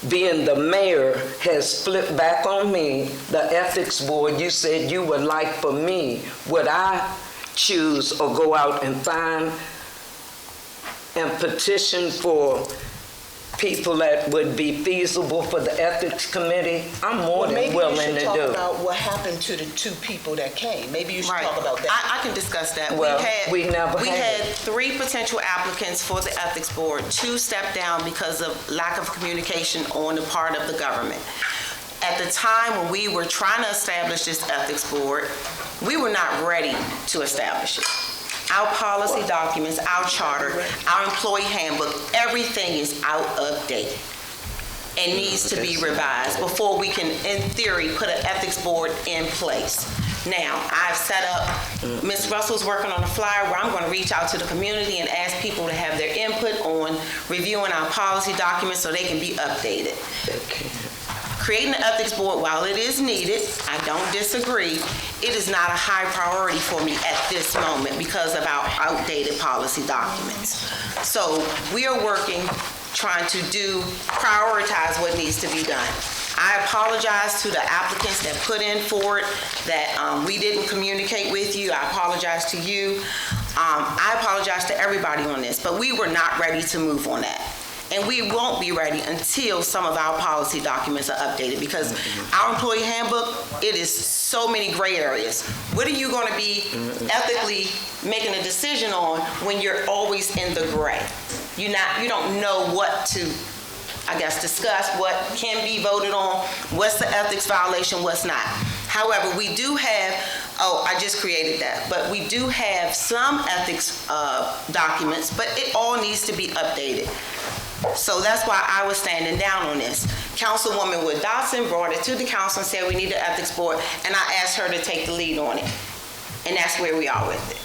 being the mayor has flipped back on me, the ethics board, you said you would like for me, would I choose or go out and find and petition for people that would be feasible for the ethics committee? I'm more than willing to Maybe you should talk do. about what happened to the 2 people that came. Maybe you should talk about that. I can discuss that. Well, we never We had had 3 potential applicants for the ethics board. 2 stepped down because of lack of communication on the part of the government. At the time when we were trying to establish this ethics board, we were not ready to establish it. Our policy documents, our charter, our employee handbook, everything is out of date and needs to be revised before we can, in theory, put an ethics board in place. Now, I've set up, Ms. Russell's working on a flyer where I'm going to reach out to the community and ask people to have their input on reviewing our policy documents so they can be updated. Creating an ethics board, while it is needed, I don't disagree, it is not a high priority for me at this moment because of our outdated policy documents. So we are working, trying to prioritize what needs to be done. I apologize to the applicants that put in for it, that we didn't communicate with you. I apologize to you. I apologize to everybody on this, but we were not ready to move on that. And we won't be ready until some of our policy documents are updated, because our employee handbook, it is so many gray areas. What are you going to be ethically making a decision on when you're always in the gray? You don't know what to, I guess, discuss, what can be voted on, what's the ethics violation, what's not. However, we do have Oh, I just created that. But we do have some ethics documents, but it all needs to be updated. So that's why I was standing down on this. Councilwoman Wood Dotson brought it to the council and said we need an ethics board, and I asked her to take the lead on it. And that's where we are with it.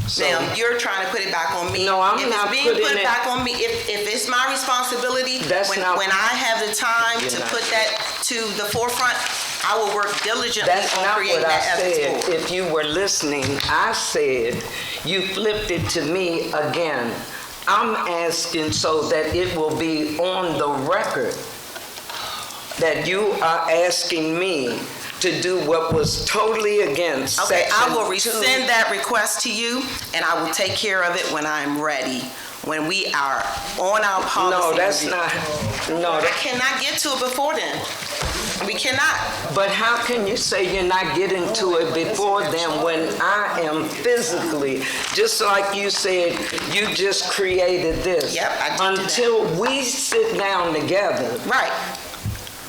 So, now, you're trying to put it back on me. No, I'm if not it's being putting put it back on me, if it's my responsibility, when I have the time to put that to the forefront, I will work diligently that's on not creating what I that ethics said. board. If you were listening, I said you flipped it to me again. I'm asking so that it will be on the record that you are asking me to do what was totally against Okay, Section I will 2. rescind that request to you, and I will take care of it when I'm ready, when we are on our policy. No, that's review. not, no. I cannot get to it before then. We cannot. But how can you say you're not getting to it before then when I am physically, just like you said, you just created this. Yep, I did do Until we sit down together. Right.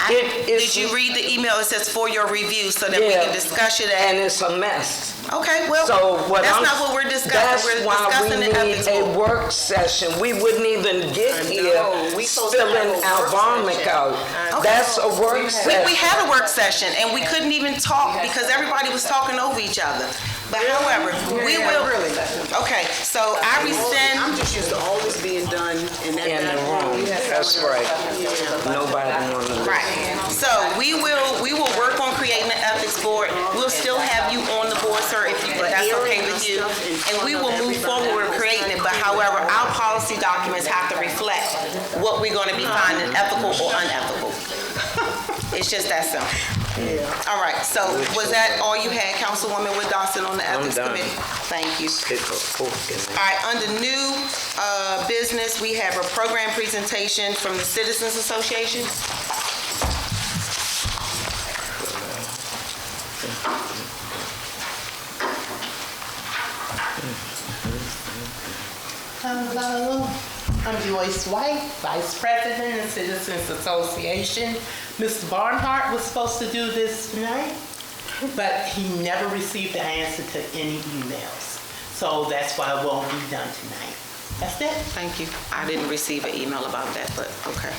Did you read the email? It says for your review so that we can discuss it. And it's a mess. Okay, well, so that's not what we're discussing. That's we're why discussing we the need ethics a board. work session. We wouldn't even get here spilling our vomit out. Okay. That's a work session. We had a work session and we couldn't even talk because everybody was talking over each other. But however, we will. Really? Okay, so I rescind. I'm just used to all this being done in that In the room. That's right. Nobody want to. Right. So we will work on creating an ethics board. We'll still have you on the board, sir, if that's okay with you. And we will move forward with creating it. But however, our policy documents have to reflect what we're going to be finding ethical or unethical. It's just that simple. All right. So was that all you had, Councilwoman Wood Dotson, on the ethics committee? Thank you. All right. Under new business, we have a program presentation from the Citizens Association. Hello, I'm Joyce White, Vice President of Citizens Association. Mr. Barnhart was supposed to do this tonight, but he never received the answer to any emails. So that's why it won't be done tonight. That's it. Thank you. I didn't receive an email about that, but okay.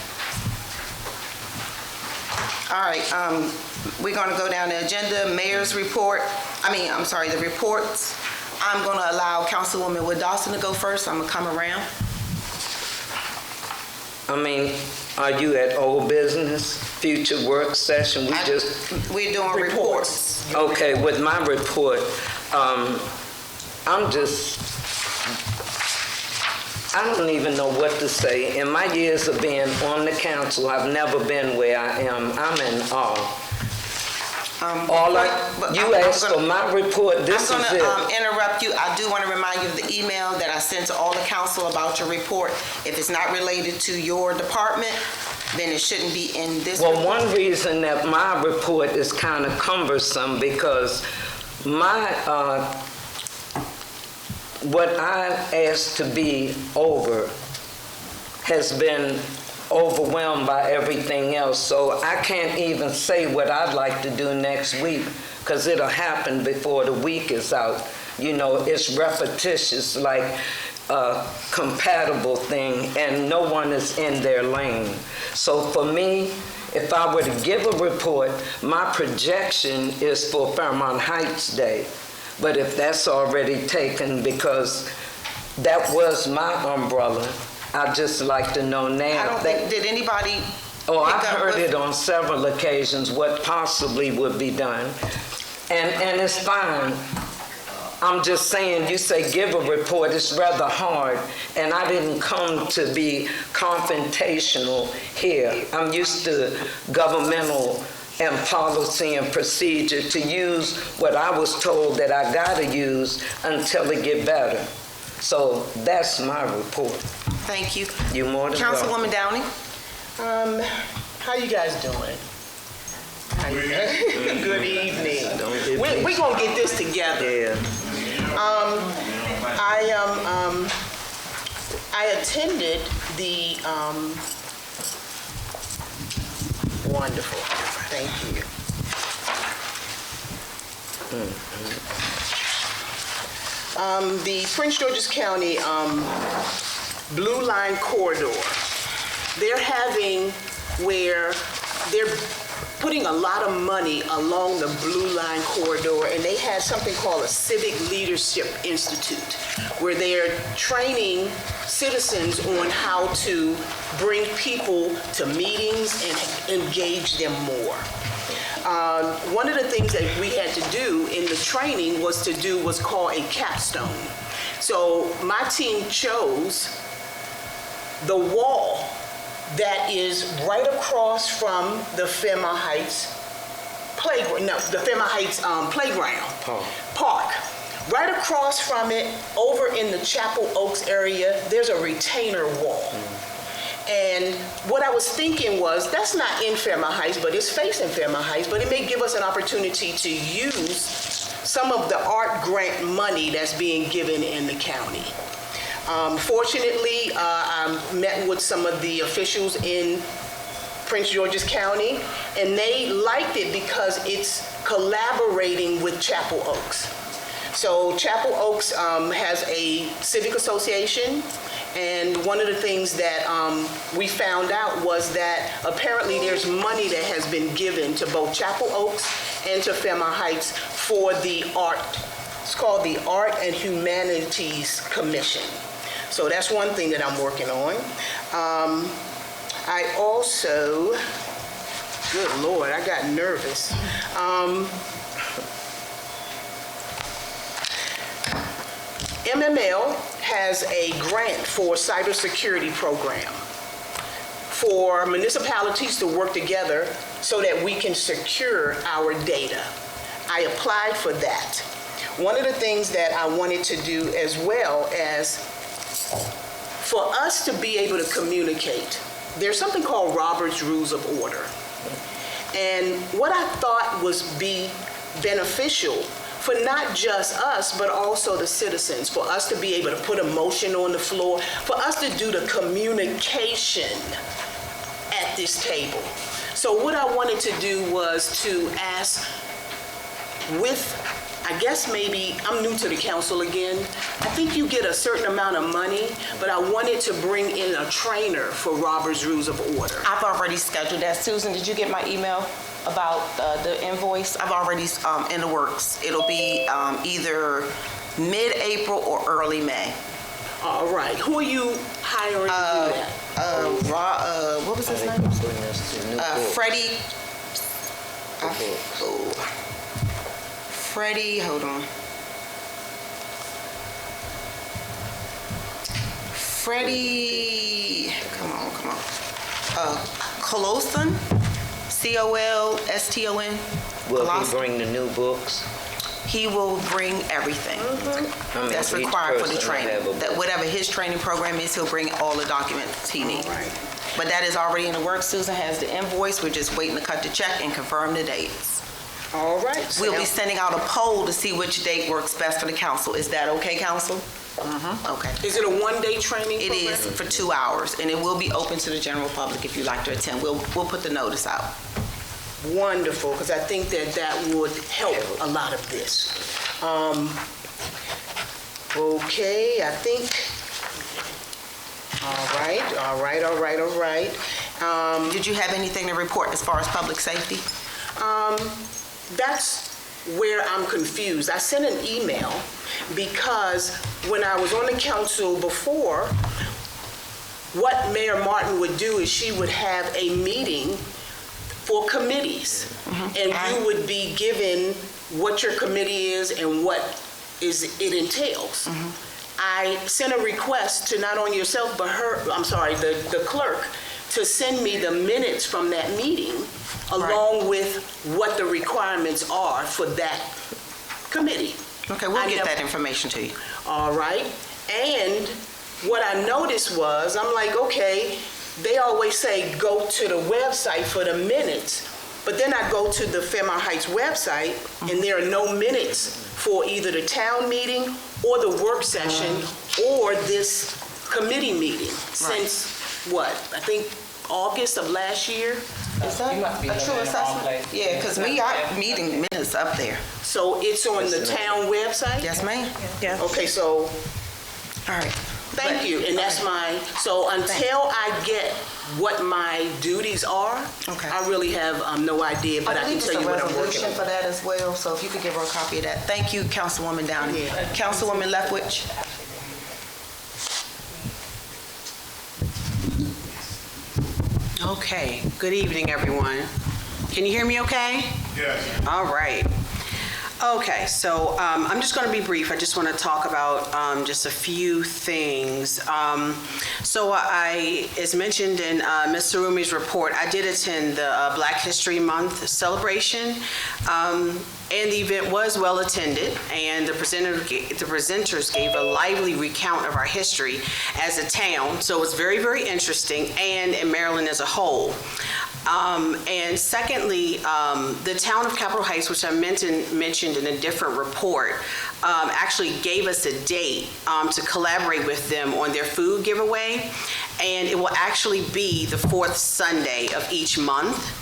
All right, we're gonna go down the agenda, mayor's report. The reports. I'm gonna allow Councilwoman Wood Dotson to go first. I'm gonna come around. Are you at old business, future work session? We're doing reports. Okay, with my report, I don't even know what to say. In my years of being on the council, I've never been where I am. I'm in awe. You asked for my report, this is it. I'm going to interrupt you. I do want to remind you of the email that I sent to all the council about your report. If it's not related to your department, then it shouldn't be in this report. Well, one reason that my report is kind of cumbersome because what I asked to be over has been overwhelmed by everything else. So I can't even say what I'd like to do next week because it'll happen before the week is out. You know, it's repetitious, like a compatible thing, and no one is in their lane. So for me, if I were to give a report, my projection is for Fairmount Heights Day. But if that's already taken, because that was my umbrella, I'd just like to know now. I don't think, did anybody? Oh, I've heard it on several occasions, what possibly would be done. And it's fine. I'm just saying, you say give a report, it's rather hard. And I didn't come to be confrontational here. I'm used to governmental and policy and procedure to use what I was told that I gotta use until it get better. So that's my report. Thank you. You're more than welcome. Councilwoman Downey? How you guys doing? Good evening. We're gonna get this together. Yeah. I attended the wonderful. Thank you. The Prince George's County Blue Line Corridor, they're having where they're putting a lot of money along the Blue Line Corridor, and they had something called a Civic Leadership Institute, where they're training citizens on how to bring people to meetings and engage them more. One of the things that we had to do in the training was to do what's called a capstone. So my team chose the wall that is right across from the Fairmount Heights playground, park. Right across from it, over in the Chapel Oaks area, there's a retainer wall. And what I was thinking was, that's not in Fairmount Heights, but it's facing Fairmount Heights, but it may give us an opportunity to use some of the art grant money that's being given in the county. Fortunately, I met with some of the officials in Prince George's County, and they liked it because it's collaborating with Chapel Oaks. So Chapel Oaks has a civic association, and one of the things that we found out was that apparently there's money that has been given to both Chapel Oaks and to Fairmount Heights for the art. It's called the Art and Humanities Commission. So that's one thing that I'm working on. I also, good Lord, I got nervous. MML has a grant for cybersecurity program for municipalities to work together so that we can secure our data. I applied for that. One of the things that I wanted to do as well as for us to be able to communicate, there's something called Robert's Rules of Order. And what I thought was be beneficial for not just us, but also the citizens, for us to be able to put a motion on the floor, for us to do the communication at this table. So what I wanted to do was to ask with, I guess maybe, I'm new to the council again, I think you get a certain amount of money, but I wanted to bring in a trainer for Robert's Rules of Order. I've already scheduled that. Susan, did you get my email about the invoice? I've already in the works. It'll be either mid-April or early May. All right. Who are you hiring to do that? What was his name? Freddie. Freddie, hold on. Freddie, come on. Coloston, Colston. Will he bring the new books? He will bring everything that's required for the training. That whatever his training program is, he'll bring all the documents he needs. Right. But that is already in the works. Susan has the invoice. We're just waiting to cut the check and confirm the dates. All right. So we'll be sending out a poll to see which date works best for the council. Is that okay, council? Okay. Is it a one-day training program? It is for 2 hours, and it will be open to the general public if you'd like to attend. We'll put the notice out. Wonderful, because I think that would help a lot of this. Okay, I think, all right. Did you have anything to report as far as public safety? That's where I'm confused. I sent an email because when I was on the council before, what Mayor Martin would do is she would have a meeting for committees, and you would be given what your committee is and what it entails. I sent a request to not only yourself, but the clerk, to send me the minutes from that meeting, along with what the requirements are for that committee. Okay, we'll get that information to you. All right. And what I noticed was, I'm like, okay, they always say go to the website for the minutes, but then I go to the Fairmount Heights website, and there are no minutes for either the town meeting or the work session or this committee meeting since what? I think August of last year. Is that You must be a true living in the wrong assessment? place. Yeah, because we got meeting minutes up there. So it's on the town website? Yes, ma'am. Okay, so All right. thank you, and that's so until I get what my duties are, Okay. I really have no idea, but I can believe tell it's you a what I'm working resolution on. for that as well, so if you could give her a copy of that. Thank you, Councilwoman Downey. Yeah. Councilwoman Leftwich. Okay, good evening, everyone. Can you hear me okay? Yes. All right. Okay, so I'm just going to be brief. I just want to talk about just a few things. So as mentioned in Ms. Sarumi's report, I did attend the Black History Month celebration, and the event was well attended, and the presenters gave a lively recount of our history as a town, so it was very, very interesting, and in Maryland as a whole. And secondly, the town of Capitol Heights, which I mentioned in a different report, actually gave us a date to collaborate with them on their food giveaway, and it will actually be the fourth Sunday of each month,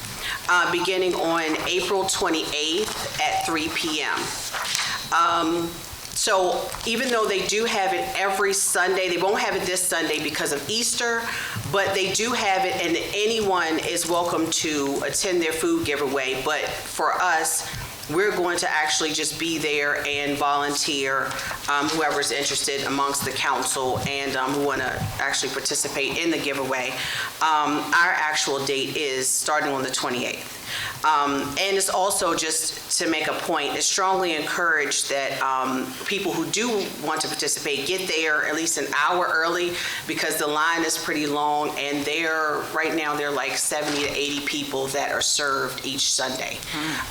beginning on April 28th at 3 p.m. So even though they do have it every Sunday, they won't have it this Sunday because of Easter, but they do have it, and anyone is welcome to attend their food giveaway. But for us, we're going to actually just be there and volunteer, whoever's interested amongst the council and who want to actually participate in the giveaway. Our actual date is starting on the 28th. And it's also, just to make a point, it's strongly encouraged that people who do want to participate get there at least an hour early, because the line is pretty long, and right now there are like 70 to 80 people that are served each Sunday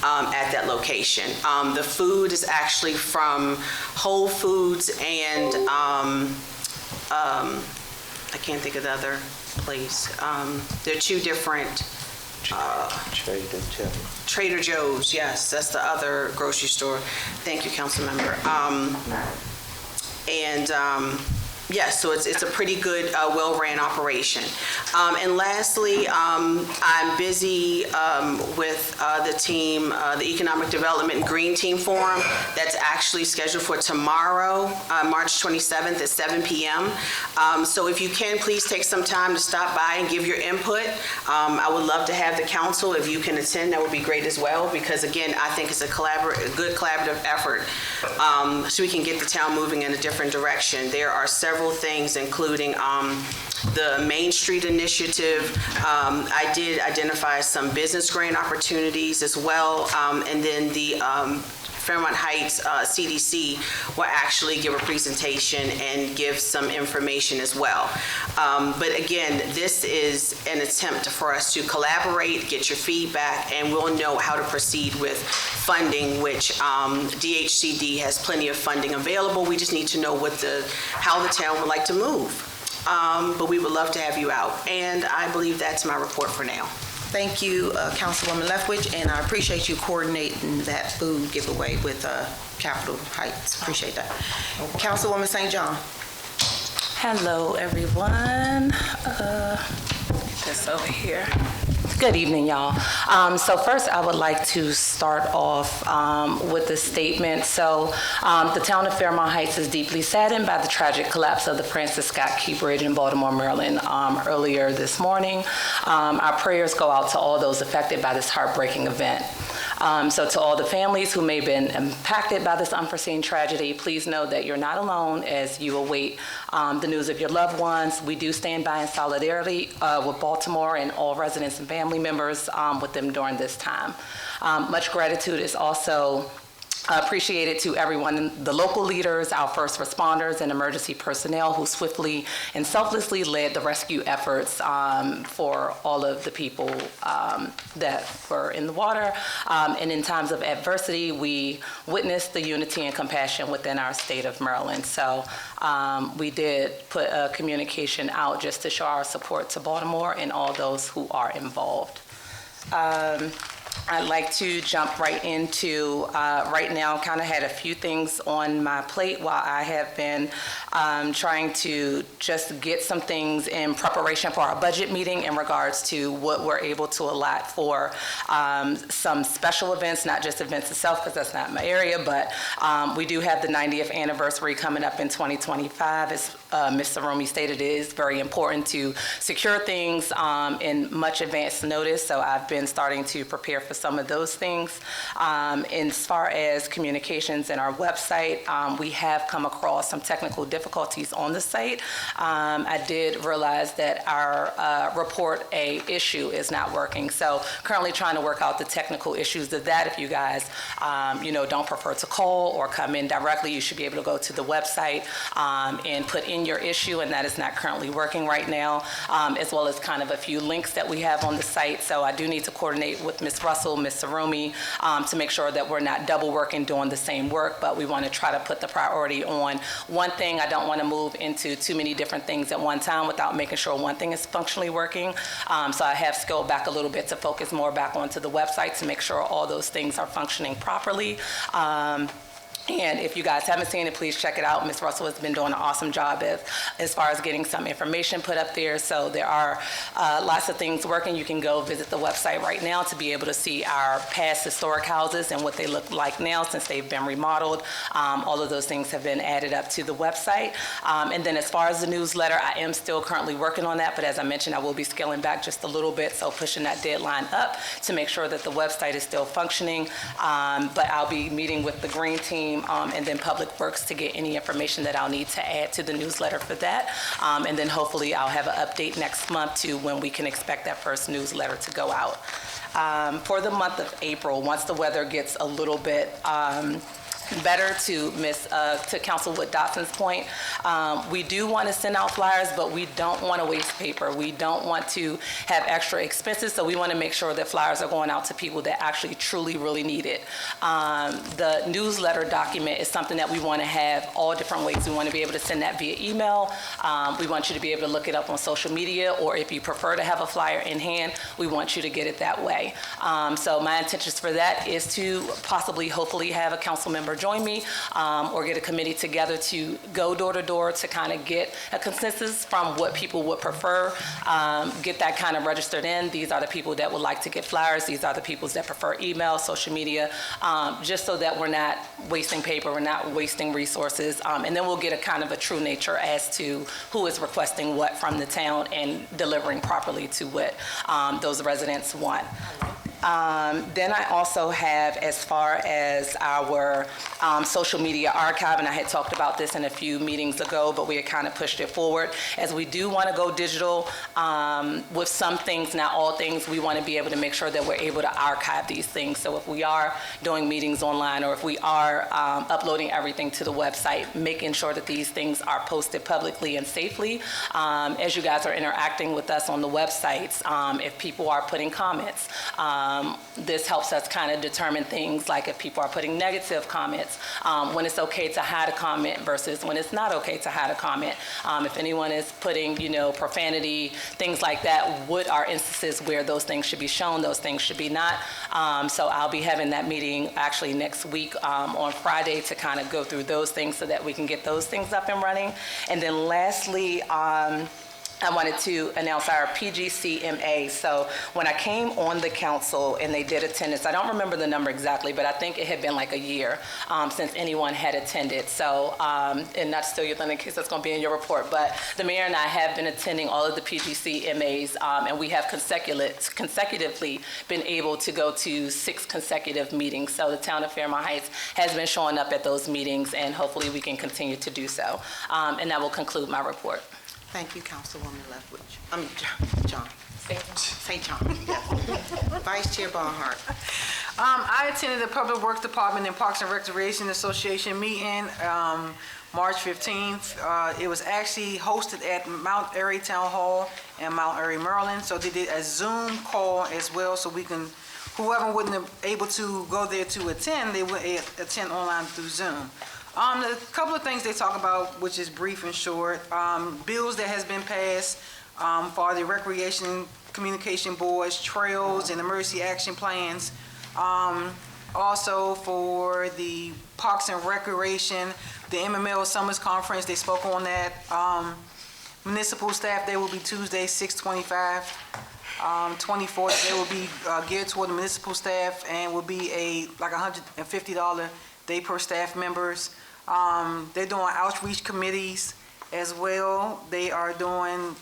at that location. The food is actually from Whole Foods and I can't think of the other place. There are two different Trader Joe's, yes, that's the other grocery store. Thank you, council member. Yes, so it's a pretty good, well-ran operation. And lastly, I'm busy with the team, the Economic Development Green Team Forum. That's actually scheduled for tomorrow, March 27th at 7 p.m. So if you can, please take some time to stop by and give your input. I would love to have the council. If you can attend, that would be great as well, because again, I think it's a good collaborative effort, so we can get the town moving in a different direction. There are several things, including the Main Street Initiative. I did identify some business grant opportunities as well, and then the Fairmount Heights CDC will actually give a presentation and give some information as well. But again, this is an attempt for us to collaborate, get your feedback, and we'll know how to proceed with funding, which DHCD has plenty of funding available. We just need to know how the town would like to move. But we would love to have you out. And I believe that's my report for now. Thank you, Councilwoman Leftwich, and I appreciate you coordinating that food giveaway with Capitol Heights. Appreciate that. Councilwoman St. John. Hello, everyone. Get this over here. Good evening, y'all. So first, I would like to start off with a statement. So the town of Fairmount Heights is deeply saddened by the tragic collapse of the Francis Scott Key Bridge in Baltimore, Maryland earlier this morning. Our prayers go out to all those affected by this heartbreaking event. So to all the families who may have been impacted by this unforeseen tragedy, please know that you're not alone as you await the news of your loved ones. We do stand by in solidarity with Baltimore and all residents and family members with them during this time. Much gratitude is also appreciated to everyone, the local leaders, our first responders, and emergency personnel who swiftly and selflessly led the rescue efforts for all of the people that were in the water. And in times of adversity, we witnessed the unity and compassion within our state of Maryland. So we did put a communication out just to show our support to Baltimore and all those who are involved. I'd like to jump right into, right now, kind of had a few things on my plate while I have been trying to just get some things in preparation for our budget meeting in regards to what we're able to allot for some special events, not just events itself, because that's not my area, but we do have the 90th anniversary coming up in 2025. As Ms. Sarumi stated, it is very important to secure things in much advance notice, so I've been starting to prepare for some of those things. As far as communications and our website, we have come across some technical difficulties on the site. I did realize that our report a issue is not working, so currently trying to work out the technical issues of that. If you guys don't prefer to call or come in directly, you should be able to go to the website and put in your issue, and that is not currently working right now, as well as kind of a few links that we have on the site. So I do need to coordinate with Ms. Russell, Ms. Sarumi, to make sure that we're not double working doing the same work, but we want to try to put the priority on one thing. I don't want to move into too many different things at one time without making sure one thing is functionally working. So I have scaled back a little bit to focus more back onto the website to make sure all those things are functioning properly. And if you guys haven't seen it, please check it out. Ms. Russell has been doing an awesome job as far as getting some information put up there. So there are lots of things working. You can go visit the website right now to be able to see our past historic houses and what they look like now since they've been remodeled. All of those things have been added up to the website. And then as far as the newsletter, I am still currently working on that. But as I mentioned, I will be scaling back just a little bit, so pushing that deadline up to make sure that the website is still functioning. But I'll be meeting with the green team and then Public Works to get any information that I'll need to add to the newsletter for that. And then hopefully I'll have an update next month to when we can expect that first newsletter to go out. For the month of April, once the weather gets a little bit better, to Councilwood Dotson's point, we do want to send out flyers, but we don't want to waste paper. We don't want to have extra expenses, so we want to make sure that flyers are going out to people that actually truly really need it. The newsletter document is something that we want to have all different ways. We want to be able to send that via email. We want you to be able to look it up on social media, or if you prefer to have a flyer in hand, we want you to get it that way. So my intentions for that is to possibly, hopefully, have a council member join me or get a committee together to go door to door to kind of get a consensus from what people would prefer, get that kind of registered in. These are the people that would like to get flyers. These are the people that prefer email, social media, just so that we're not wasting paper, we're not wasting resources, and then we'll get a kind of a true nature as to who is requesting what from the town and delivering properly to what those residents want. Then I also have, as far as our social media archive, and I had talked about this in a few meetings ago, but we had kind of pushed it forward, as we do want to go digital with some things, not all things. We want to be able to make sure that we're able to archive these things. So if we are doing meetings online, or if we are uploading everything to the website, making sure that these things are posted publicly and safely. As you guys are interacting with us on the websites, if people are putting comments, this helps us kind of determine things like if people are putting negative comments, when it's okay to hide a comment versus when it's not okay to hide a comment. If anyone is putting, profanity, things like that, what are instances where those things should be shown, those things should be not. So I'll be having that meeting actually next week on Friday to kind of go through those things so that we can get those things up and running. And then lastly, I wanted to announce our PGCMA. So when I came on the council and they did attendance, I don't remember the number exactly, but I think it had been like a year since anyone had attended. So, and not to steal your thunder in case that's going to be in your report, but the mayor and I have been attending all of the PGCMAs, and we have consecutively been able to go to 6 consecutive meetings. So the town of Fairmount Heights has been showing up at those meetings, and hopefully we can continue to do so. And that will conclude my report. Thank you, Councilwoman Leftwich. John. Say John. Yes. Vice Chair Barnhart. I attended the Public Works Department and Parks and Recreation Association meeting March 15th. It was actually hosted at Mount Airy Town Hall in Mount Airy, Maryland. So they did a Zoom call as well, so we can, whoever wasn't able to go there to attend, they would attend online through Zoom. A couple of things they talk about, which is brief and short. Bills that has been passed for the recreation communication boards, trails, and emergency action plans. Also for the Parks and Recreation, the MML Summers Conference, they spoke on that. Municipal staff, they will be Tuesday, 6/25. 24th, they will be geared toward the municipal staff and will be like $150 day per staff members. They're doing outreach committees as well. They are doing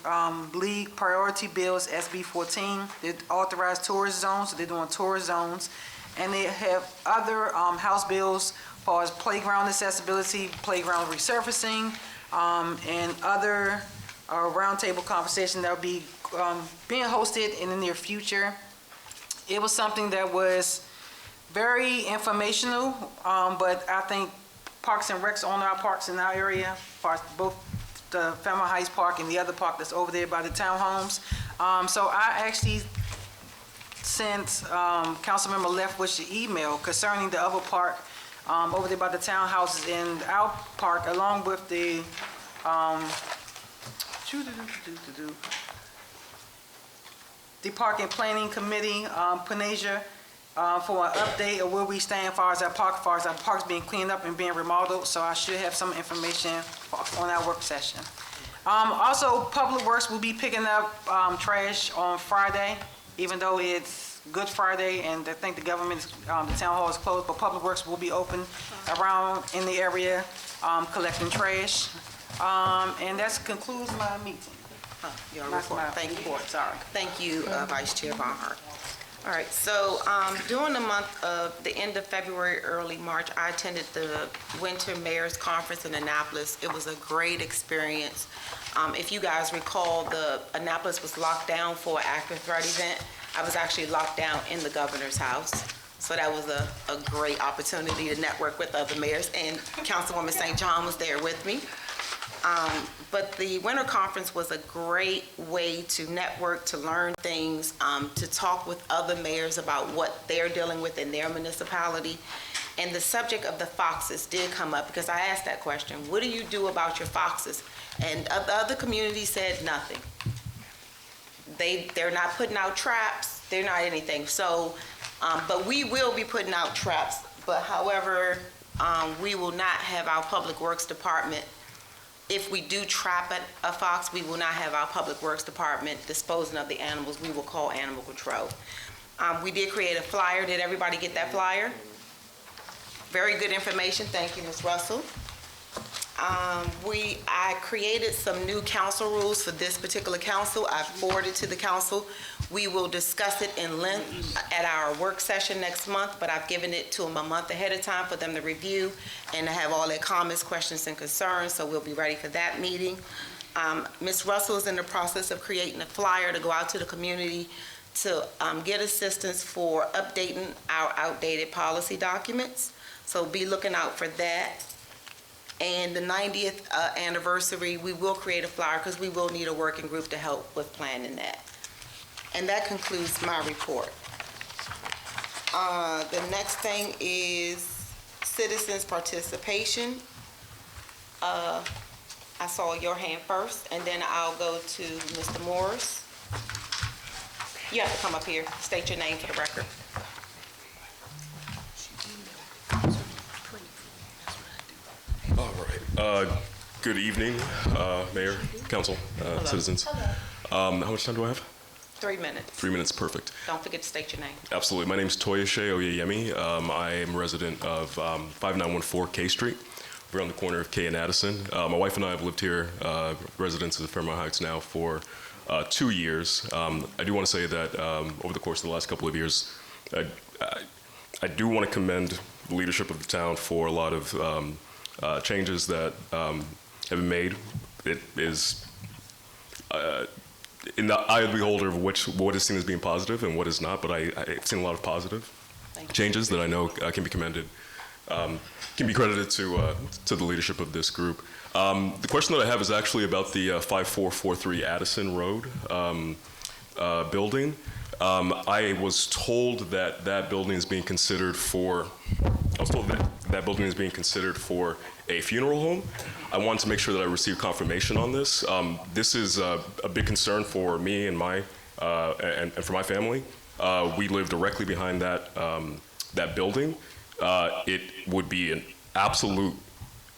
league priority bills, SB 14. They authorized tourist zones, so they're doing tourist zones. And they have other House bills as far as playground accessibility, playground resurfacing, and other roundtable conversation that will be being hosted in the near future. It was something that was very informational, but I think Parks and Recs own our parks in our area, as far as both the Fairmount Heights Park and the other park that's over there by the townhomes. So I actually sent Councilmember Leftwich an email concerning the other park over there by the townhouses in our park, along with the Park and Planning Committee, Panasia, for an update of where we stand as far as our parks being cleaned up and being remodeled. So I should have some information on our work session. Also, Public Works will be picking up trash on Friday, even though it's Good Friday and I think the government, the town hall is closed, but Public Works will be open around in the area collecting trash. And that concludes my meeting. Your report. Thank you. Thank you, Vice Chair Barnhart. All right, so during the month of the end of February, early March, I attended the Winter Mayor's Conference in Annapolis. It was a great experience. If you guys recall, the Annapolis was locked down for an active threat event. I was actually locked down in the governor's house. So that was a great opportunity to network with other mayors, and Councilwoman St. John was there with me. But the winter conference was a great way to network, to learn things, to talk with other mayors about what they're dealing with in their municipality. And the subject of the foxes did come up because I asked that question, what do you do about your foxes? And the other communities said nothing. They're not putting out traps, they're not anything. So, but we will be putting out traps, but however, we will not have our Public Works Department. If we do trap a fox, we will not have our Public Works Department disposing of the animals. We will call animal control. We did create a flyer. Did everybody get that flyer? Very good information. Thank you, Ms. Russell. I created some new council rules for this particular council. I forwarded to the council. We will discuss it in length at our work session next month, but I've given it to them a month ahead of time for them to review and to have all their comments, questions, and concerns, so we'll be ready for that meeting. Ms. Russell is in the process of creating a flyer to go out to the community to get assistance for updating our outdated policy documents, so be looking out for that. And the 90th anniversary, we will create a flyer because we will need a working group to help with planning that. And that concludes my report. The next thing is citizens' participation. I saw your hand first, and then I'll go to Mr. Morris. You have to come up here, state your name for the record. All right. Good evening, Mayor, Council, citizens. How much time do I have? 3 minutes. 3 minutes, perfect. Don't forget to state your name. Absolutely. My name is Toyoshe Oyeyemi. I am a resident of 5914 K Street. We're on the corner of K and Addison. My wife and I have lived here, residents of Fairmount Heights now, for 2 years. I do want to say that over the course of the last couple of years, I do want to commend the leadership of the town for a lot of changes that have been made. It is in the eye of the beholder of what is seen as being positive and what is not, but I've seen a lot of positive changes that I know can be commended, can be credited to the leadership of this group. The question that I have is actually about the 5443 Addison Road building. I was told that that building is being considered for, that building is being considered for a funeral home. I wanted to make sure that I received confirmation on this. This is a big concern for me and my and for my family, we live directly behind that building. It would be an absolute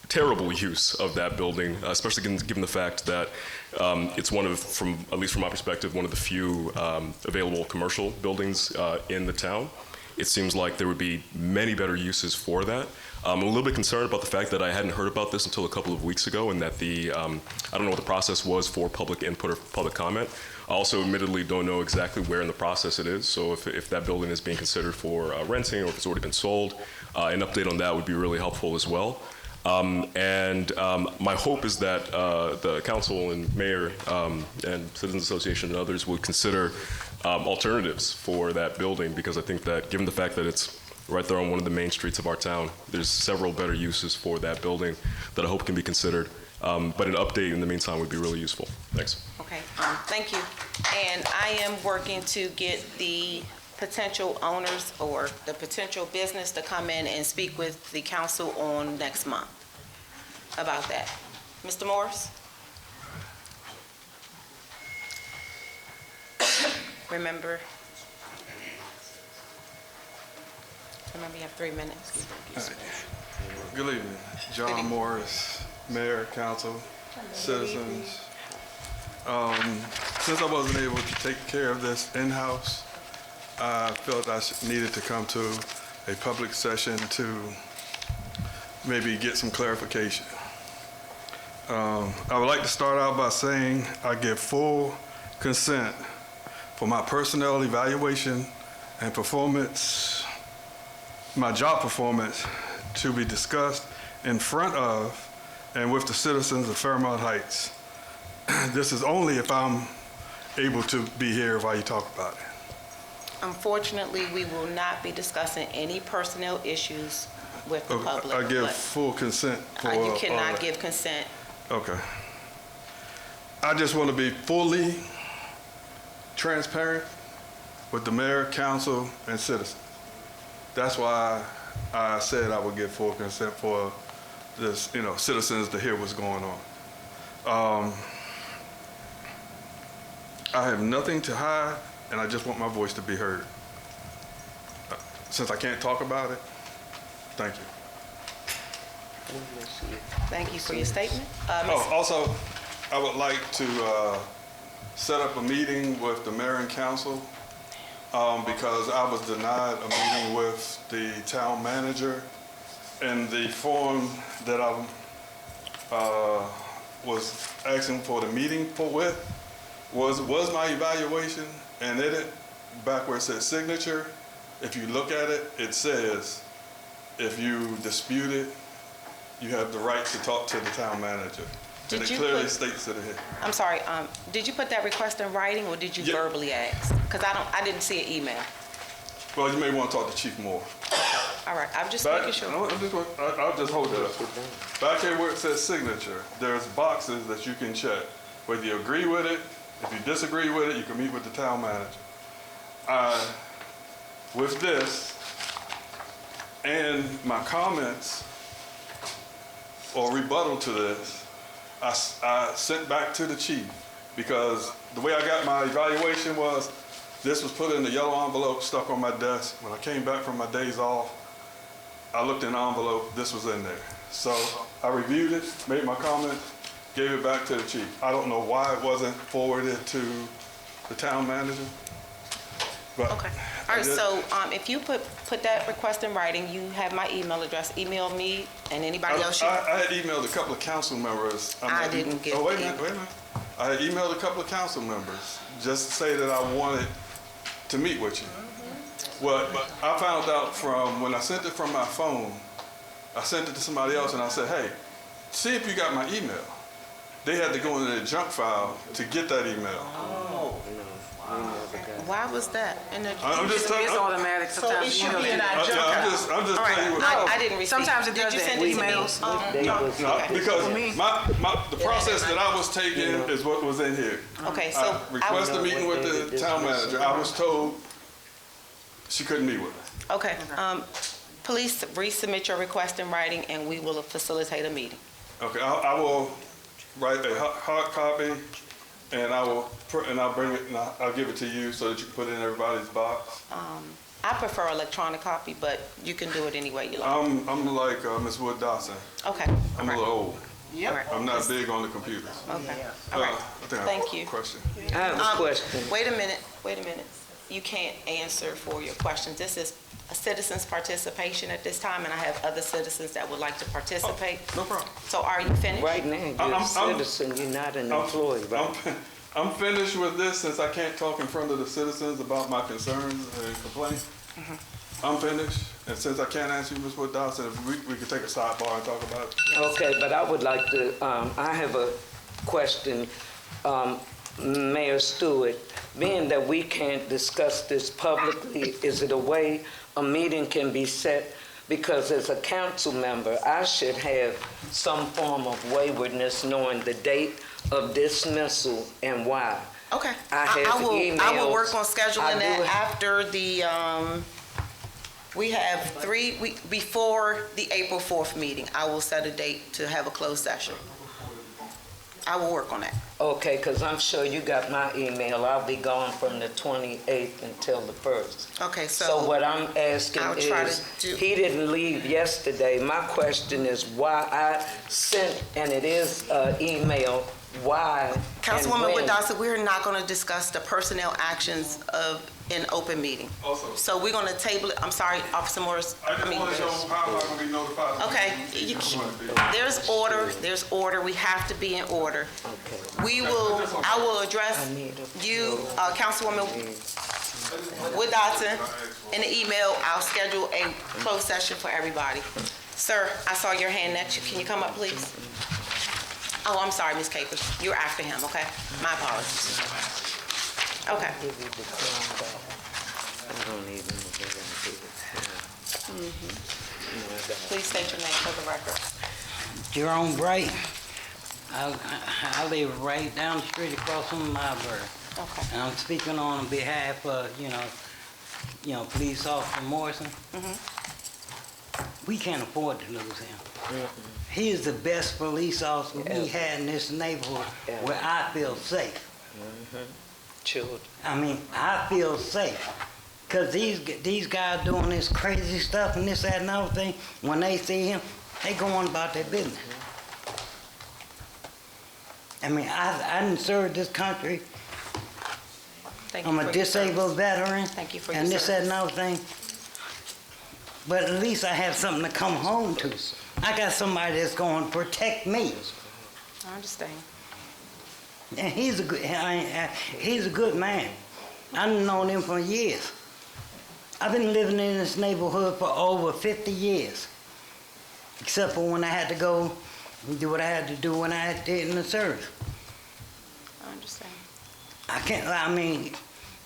terrible use of that building, especially given the fact that it's one of, at least from my perspective, one of the few available commercial buildings in the town. It seems like there would be many better uses for that. I'm a little bit concerned about the fact that I hadn't heard about this until a couple of weeks ago, and that I don't know what the process was for public input or public comment. I also admittedly don't know exactly where in the process it is, so if that building is being considered for renting or if it's already been sold, an update on that would be really helpful as well. My hope is that the council and mayor and Citizens Association and others would consider alternatives for that building, because I think that given the fact that it's right there on one of the main streets of our town, there's several better uses for that building that I hope can be considered. But an update in the meantime would be really useful. Thanks. Okay, thank you. And I am working to get the potential owners or the potential business to come in and speak with the council on next month about that. Mr. Morris? Remember you have 3 minutes. Good evening. John Morris, Mayor, Council, citizens. Since I wasn't able to take care of this in-house, I felt I needed to come to a public session to maybe get some clarification. I would like to start out by saying I give full consent for my personnel evaluation and performance, my job performance, to be discussed in front of and with the citizens of Fairmount Heights. This is only if I'm able to be here while you talk about it. Unfortunately, we will not be discussing any personnel issues with the public. I give full consent for you cannot give consent. Okay. I just want to be fully transparent with the mayor, council, and citizens. That's why I said I would give full consent for this, citizens to hear what's going on. I have nothing to hide, and I just want my voice to be heard. Since I can't talk about it, thank you. Thank you for your statement. Also, I would like to set up a meeting with the mayor and council because I was denied a meeting with the town manager, and the form that I was asking for the meeting with was my evaluation, and in it, back where it says signature, if you look at it, it says if you dispute it, you have the right to talk to the town manager. And it clearly states it here. I'm sorry, did you put that request in writing or did you verbally ask? Because I didn't see an email. Well, you may want to talk to Chief Moore. All right, I'm just making sure. I'll just hold that up. Back here where it says signature, there's boxes that you can check. Whether you agree with it, if you disagree with it, you can meet with the town manager. With this and my comments or rebuttal to this, I sent back to the chief because the way I got my evaluation was this was put in the yellow envelope stuck on my desk. When I came back from my days off, I looked in the envelope, this was in there. So I reviewed it, made my comment, gave it back to the chief. I don't know why it wasn't forwarded to the town manager. But okay. All right, so if you put that request in writing, you have my email address. Email me and anybody else. I had emailed a couple of council members. I didn't get wait a minute. I had emailed a couple of council members just to say that I wanted to meet with you. But I found out from when I sent it from my phone, I sent it to somebody else and I said, hey, see if you got my email. They had to go into their junk file to get that email. Oh. Why was that? I'm just telling you. It's automatic. Sometimes it should be in our junk file. I'm just telling you. I didn't receive. Sometimes it does that. Emails. No, because the process that I was taking is what was in here. Okay, so I requested a meeting with the town manager. I was told she couldn't meet with her. Okay. Please resubmit your request in writing, and we will facilitate a meeting. Okay, I will write a hard copy and I'll bring it and I'll give it to you so that you can put it in everybody's box. I prefer electronic copy, but you can do it any way you like. I'm like Ms. Wood Dawson. Okay. I'm a little old. Yep. I'm not big on the computers. Okay. All right. Thank you. Question. I have a question. Wait a minute. You can't answer for your questions. This is a citizen's participation at this time, and I have other citizens that would like to participate. No problem. So are you finished? Right now, you're a citizen, you're not an employee, right? I'm finished with this since I can't talk in front of the citizens about my concerns and complaints. I'm finished, and since I can't answer you, Ms. Wood Dawson, if we could take a sidebar and talk about it. Okay, but I would like to, I have a question, Mayor Stewart. Being that we can't discuss this publicly, is it a way a meeting can be set? Because as a council member, I should have some form of waywardness knowing the date of dismissal and why. Okay. I will work on scheduling that after the, we have before the April 4th meeting. I will set a date to have a closed session. I will work on that. Okay, because I'm sure you got my email. I'll be gone from the 28th until the 1st. Okay, So what I'm asking is, he didn't leave yesterday. My question is why I sent, and it is email, why Councilwoman Wood Dawson, we're not going to discuss the personnel actions of an open meeting. Also. So we're going to table it. I'm sorry, Officer Morris. I just want to know how am I going to be notified? Okay, there's order. We have to be in order. I will address you, Councilwoman Wood Dawson, in the email. I'll schedule a closed session for everybody. Sir, I saw your hand next. Can you come up, please? Oh, I'm sorry, Ms. Capers. You're after him, okay? My apologies. Okay. Please state your name for the record. Jerome Bright. I live right down the street across from the library. Okay. And I'm speaking on behalf of, Police Officer Morrison. We can't afford to lose him. He is the best police officer we had in this neighborhood where I feel safe. Children. I mean, I feel safe. Because these guys doing this crazy stuff and this, that, and other thing, when they see him, they go on about their business. I mean, I didn't serve this country. I'm a disabled veteran. Thank you for and this, that, and other thing. But at least I have something to come home to. I got somebody that's going to protect me. I understand. And he's a good man. I've known him for years. I've been living in this neighborhood for over 50 years. Except for when I had to go and do what I had to do when I did in the service. I understand.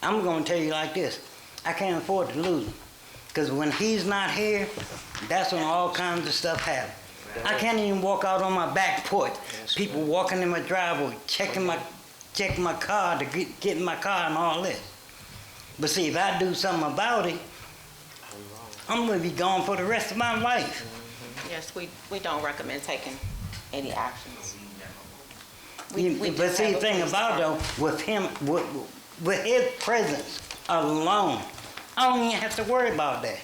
I'm going to tell you like this. I can't afford to lose him. Because when he's not here, that's when all kinds of stuff happens. I can't even walk out on my back porch. People walking in my driveway, checking my car to get in my car and all this. But see, if I do something about it, I'm going to be gone for the rest of my life. Yes, we don't recommend taking any actions. But see, the thing about it, though, with him, with his presence alone, I don't even have to worry about that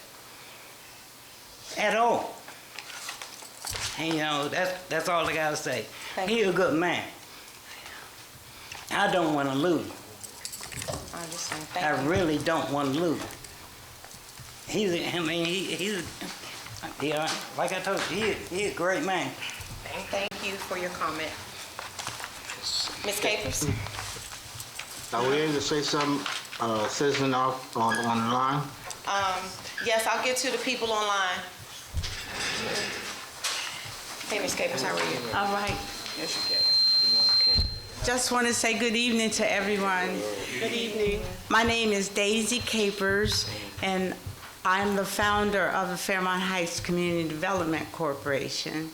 at all. And that's all I gotta say. He's a good man. I don't want to lose. I understand. I really don't want to lose. Like I told you, he's a great man. Thank you for your comment. Ms. Capers? Are we able to say something, citizen off on the line? Yes, I'll get to the people online. Hey, Ms. Capers, how are you? All right. Yes, you can. Just want to say good evening to everyone. Good evening. My name is Daisy Capers, and I'm the founder of the Fairmount Heights Community Development Corporation.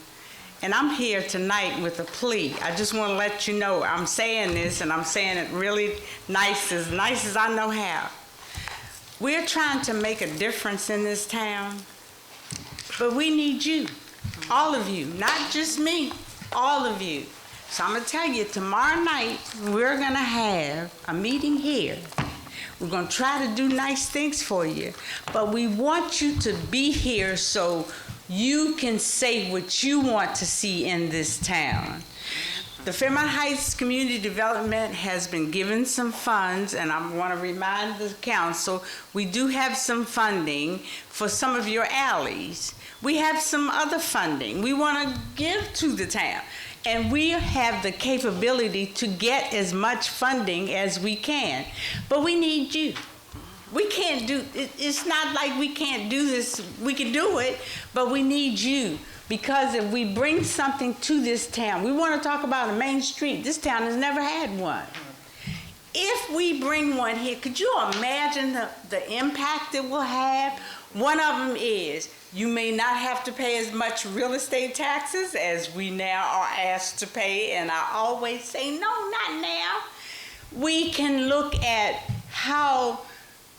And I'm here tonight with a plea. I just want to let you know I'm saying this, and I'm saying it really nice as I know how. We're trying to make a difference in this town, but we need you, all of you, not just me, all of you. So I'm gonna tell you, tomorrow night, we're gonna have a meeting here. We're gonna try to do nice things for you, but we want you to be here so you can say what you want to see in this town. The Fairmount Heights Community Development has been given some funds, and I want to remind the council, we do have some funding for some of your alleys. We have some other funding we want to give to the town, and we have the capability to get as much funding as we can, but we need you. We can't do, it's not like we can't do this, we can do it, but we need you. Because if we bring something to this town, we want to talk about a main street. This town has never had one. If we bring one here, could you imagine the impact it will have? One of them is you may not have to pay as much real estate taxes as we now are asked to pay, and I always say, no, not now. We can look at how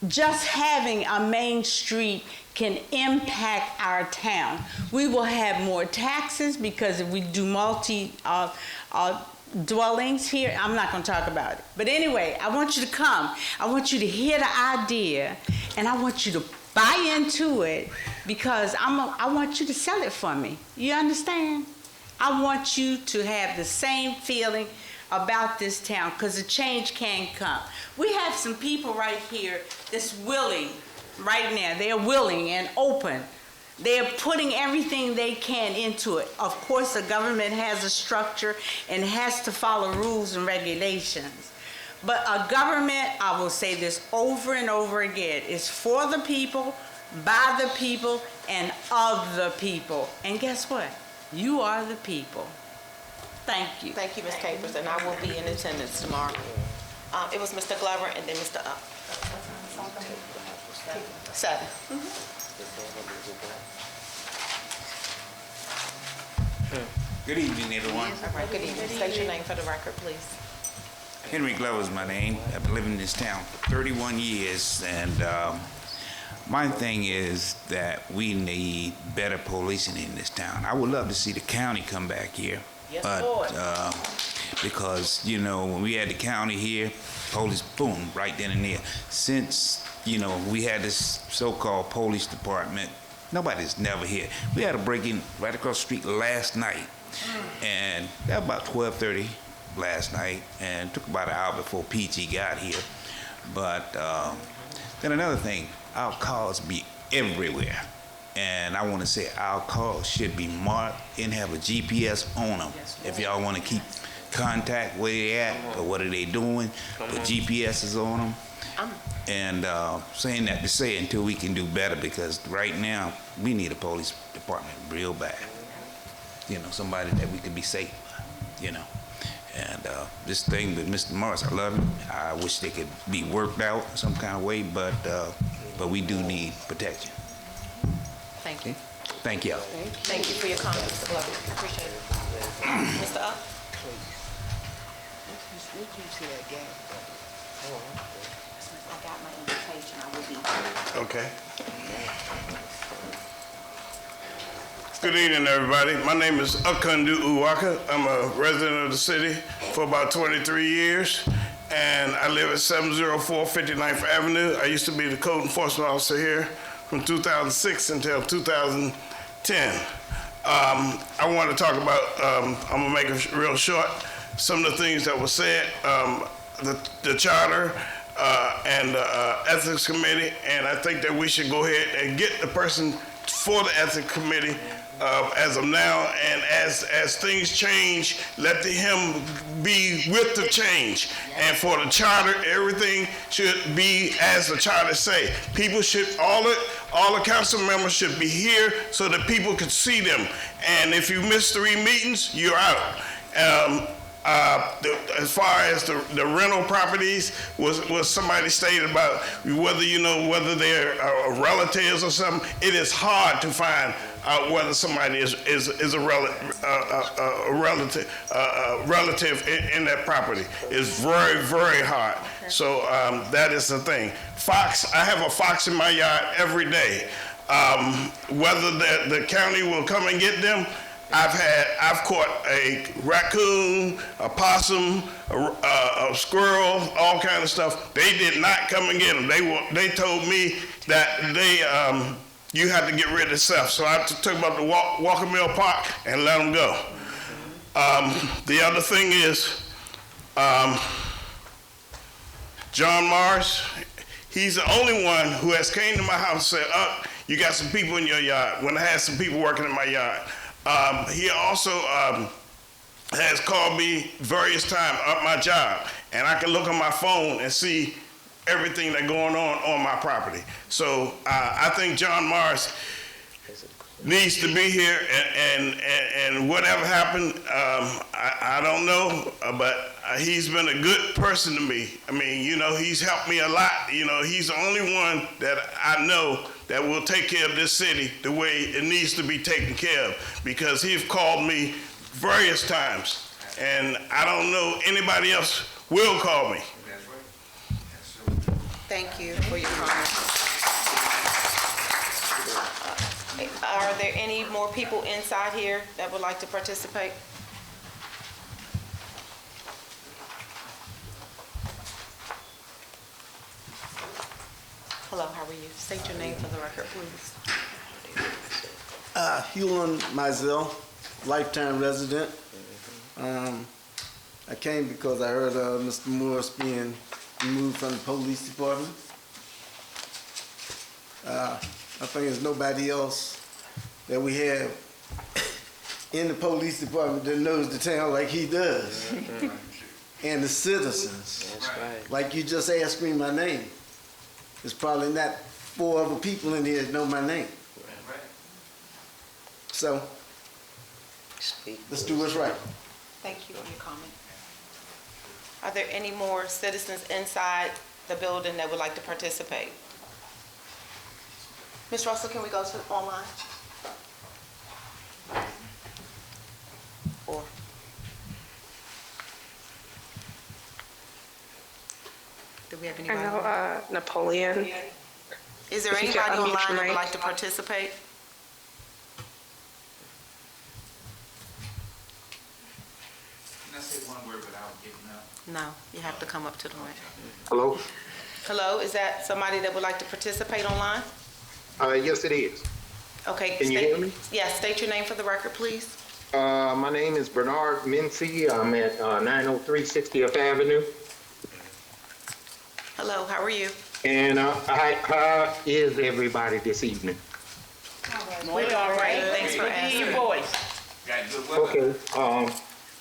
just having a main street can impact our town. We will have more taxes because if we do multi dwellings here, I'm not gonna talk about it. But anyway, I want you to come. I want you to hear the idea, and I want you to buy into it because I want you to sell it for me. You understand? I want you to have the same feeling about this town because the change can come. We have some people right here that's willing. Right now, they're willing and open. They're putting everything they can into it. Of course, the government has a structure and has to follow rules and regulations. But a government, I will say this over and over again, is for the people, by the people, and of the people. And guess what? You are the people. Thank you. Thank you, Ms. Capers, and I will be in attendance tomorrow. It was Mr. Glover and then Mr. Up. 7. Good evening, everyone. All right, good evening. State your name for the record, please. Henry Glover is my name. I've been living in this town for 31 years, and my thing is that we need better policing in this town. I would love to see the county come back here. Yes, but, Lord. Because, you know, when we had the county here, police, boom, right then and there. Since, you know, we had this so-called police department, nobody's never here. We had a break-in right across the street last night, and that was about 12:30 last night, and it took about an hour before PG got here. But then another thing, our cars be everywhere. And I want to say our cars should be marked and have a GPS on them. If y'all want to keep contact where they at or what are they doing, put GPSs on them. And saying that to say until we can do better, because right now we need a police department real bad. You know, somebody that we can be safe by, you know. And this thing with Mr. Morris, I love him. I wish they could be worked out some kind of way, but we do need protection. Thank you. Thank y'all. Thank you for your comments, Mr. Glover. Appreciate it. Mr. Up? I got my invitation. I will be. Okay. Good evening, everybody. My name is Akundu Uwaka. I'm a resident of the city for about 23 years, and I live at 704 59th Avenue. I used to be the code enforcement officer here from 2006 until 2010. I want to talk about, I'm going to make it real short, some of the things that were said, the charter and the ethics committee, and I think that we should go ahead and get the person for the ethics committee as of now, and as things change, let him be with the change. And for the charter, everything should be as the charter say. People should, all the council members should be here so that people could see them. And if you miss 3 meetings, you're out. As far as the rental properties, was somebody stated about whether they're relatives or something. It is hard to find out whether somebody is a relative in that property. It's very, very hard. So that is the thing. Fox, I have a fox in my yard every day. Whether the county will come and get them, I've caught a raccoon, a possum, a squirrel, all kind of stuff. They did not come and get them. They told me that you had to get rid of stuff. So I took them up to Walker Mill Park and let them go. The other thing is, John Mars, he's the only one who has came to my house and said, you got some people in your yard, when I had some people working in my yard. He also has called me various times up my job, and I can look on my phone and see everything that's going on my property. So I think John Mars needs to be here, and whatever happened, I don't know, but he's been a good person to me. I mean, you know, he's helped me a lot. You know, he's the only one that I know that will take care of this city the way it needs to be taken care of, because he's called me various times, and I don't know anybody else will call me. Thank you for your comments. Are there any more people inside here that would like to participate? Hello, how are you? State your name for the record, please. Hewlin Mizell, lifetime resident. I came because I heard Mr. Morris being removed from the police department. I think there's nobody else that we have in the police department that knows the town like he does. And the citizens. That's right. Like you just asked me my name. There's probably not 4 other people in here that know my name. So, let's do what's right. Thank you for your comment. Are there any more citizens inside the building that would like to participate? Ms. Russell, can we go to online? Or? Do we have anybody? I know Napoleon. Is there If you could anybody unmute online your that would mic. like to participate? Can I say one word without getting up? No, you have to come up to the mic. Hello? Hello, is that somebody that would like to participate online? Yes, it is. Okay. Can you hear me? Yes, state your name for the record, please. My name is Bernard Mincy. I'm at 903 60th Avenue. Hello, how are you? And how is everybody this evening? We're all right. Thanks for asking. Your voice. Okay.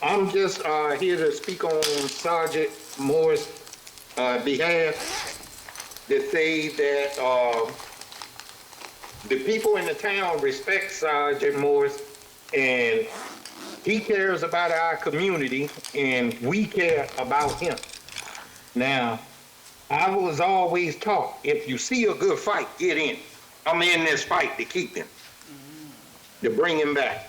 I'm just here to speak on Sergeant Moore's behalf to say that the people in the town respect Sergeant Morris, and he cares about our community, and we care about him. Now, I was always taught, if you see a good fight, get in. I'm in this fight to keep him, to bring him back.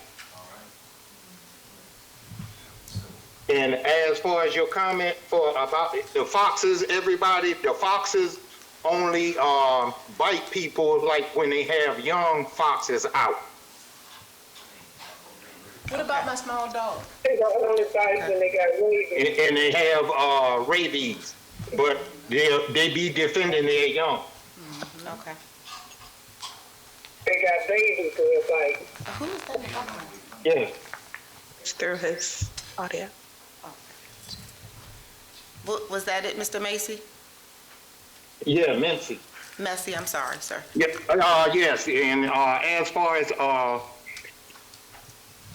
And as far as your comment about the foxes, everybody, the foxes only bite people like when they have young foxes out. What about my small dog? They only bite when they got rabies. And they have rabies, but they be defending their young. Okay. They got babies so it's like. Who is that talking? Yeah. It's through his audio. Was that it, Mr. Macy? Yeah, Mincy. Messy, I'm sorry, sir. Yeah, yes, and as far as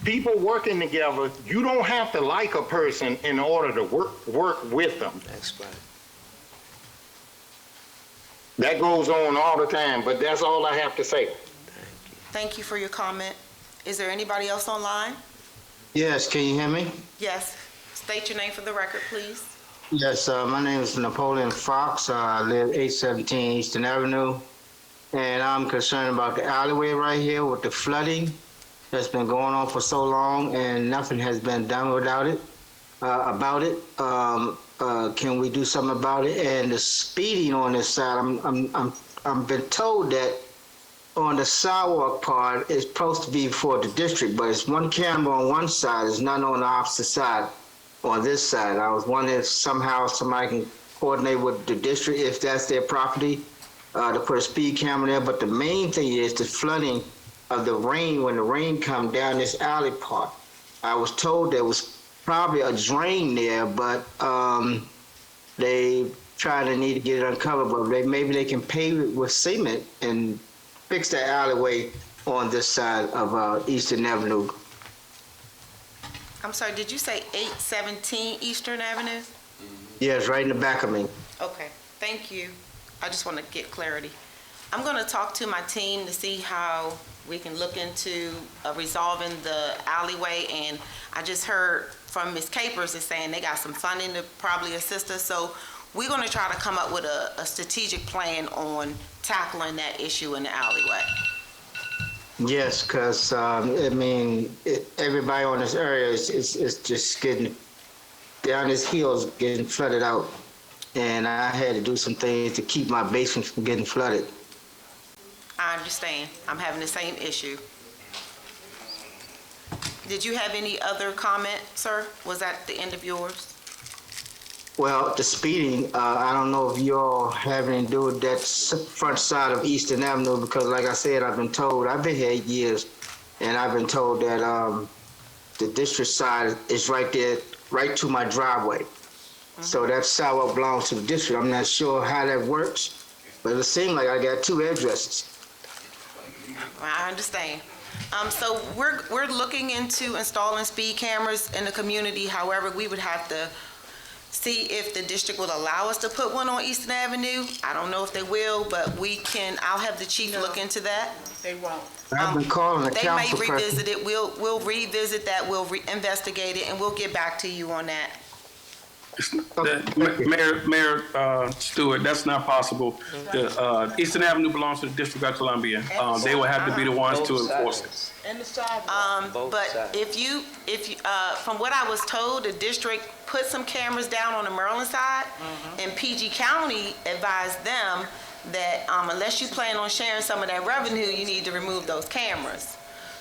people working together, you don't have to like a person in order to work with them. That's right. That goes on all the time, but that's all I have to say. Thank you for your comment. Is there anybody else online? Yes, can you hear me? Yes. State your name for the record, please. Yes, my name is Napoleon Fox. I live 817 Eastern Avenue, and I'm concerned about the alleyway right here with the flooding that's been going on for so long, and nothing has been done about it. Can we do something about it? And the speeding on this side, I'm been told that on the sidewalk part, it's supposed to be for the district, but it's one camera on one side, it's none on the opposite side, on this side. I was wondering if somehow somebody can coordinate with the district, if that's their property, to put a speed camera there. But the main thing is the flooding of the rain, when the rain come down this alley part. I was told there was probably a drain there, but they try to need to get it uncovered, but maybe they can pave it with cement and fix that alleyway on this side of Eastern Avenue. I'm sorry, did you say 817 Eastern Avenue? Yes, right in the back of me. Okay, thank you. I just want to get clarity. I'm going to talk to my team to see how we can look into resolving the alleyway, and I just heard from Ms. Capers is saying they got some funding to probably assist us, so we're going to try to come up with a strategic plan on tackling that issue in the alleyway. Yes, because everybody on this area is just getting down his heels, getting flooded out, and I had to do some things to keep my basement from getting flooded. I understand. I'm having the same issue. Did you have any other comment, sir? Was that the end of yours? Well, the speeding, I don't know if you all have anything to do with that front side of Eastern Avenue, because like I said, I've been told, I've been here 8 years, and I've been told that the district side is right there, right to my driveway. Mm-hmm. So that sidewalk belongs to the district. I'm not sure how that works, but it seems like I got two addresses. I understand. So we're looking into installing speed cameras in the community. However, we would have to see if the district will allow us to put one on Eastern Avenue. I don't know if they will, but I'll have the chief look into that. They won't. I've been calling the council They may revisit it. We'll revisit that. We'll investigate it, and we'll get back to you on that. Mayor Stewart, that's not possible. The Eastern Avenue belongs to the District of Columbia. They will have to be the ones to enforce it. And the sidewalk. But if you, from what I was told, the district put some cameras down on the Maryland side, and PG County advised them that unless you plan on sharing some of that revenue, you need to remove those cameras.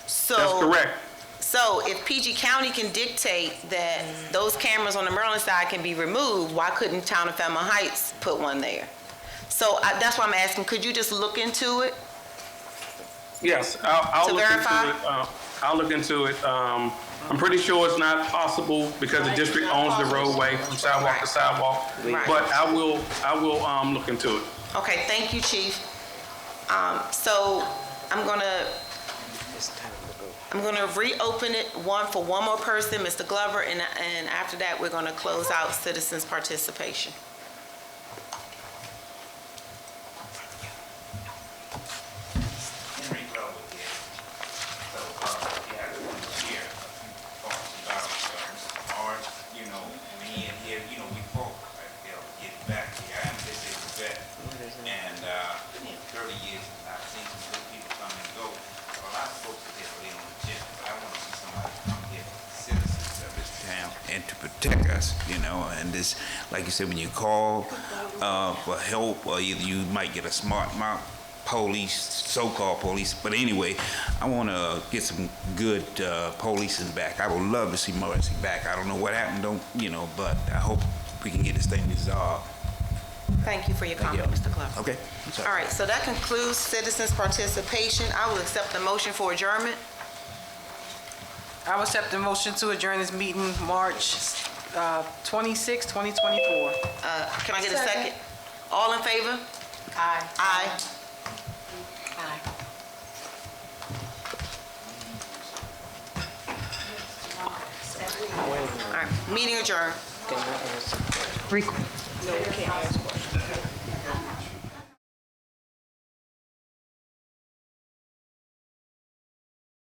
So that's correct. So if PG County can dictate that those cameras on the Maryland side can be removed, why couldn't Town of Fairmount Heights put one there? So that's why I'm asking, could you just look into it? Yes, I'll to look verify? into it. I'll look into it. I'm pretty sure it's not possible because the district owns the roadway from sidewalk to sidewalk. Right. But I will look into it. Okay, thank you, Chief. So I'm gonna reopen it for one more person, Mr. Glover, and after that, we're gonna close out citizens' participation. And to protect us, and this, like you said, when you call for help, or either you might get a smart mouth police, so-called police, but anyway, I want to get some good policing back. I would love to see Morrissey back. I don't know what happened, but I hope we can get this thing resolved. Thank you for your comment, Mr. Glover. Okay. All right, so that concludes citizens' participation. I will accept the motion for adjournment. I will accept the motion to adjourn this meeting March 26, 2024. Can I get a second? All in favor? Aye. Aye. All right, meeting adjourned. No, we can't ask questions.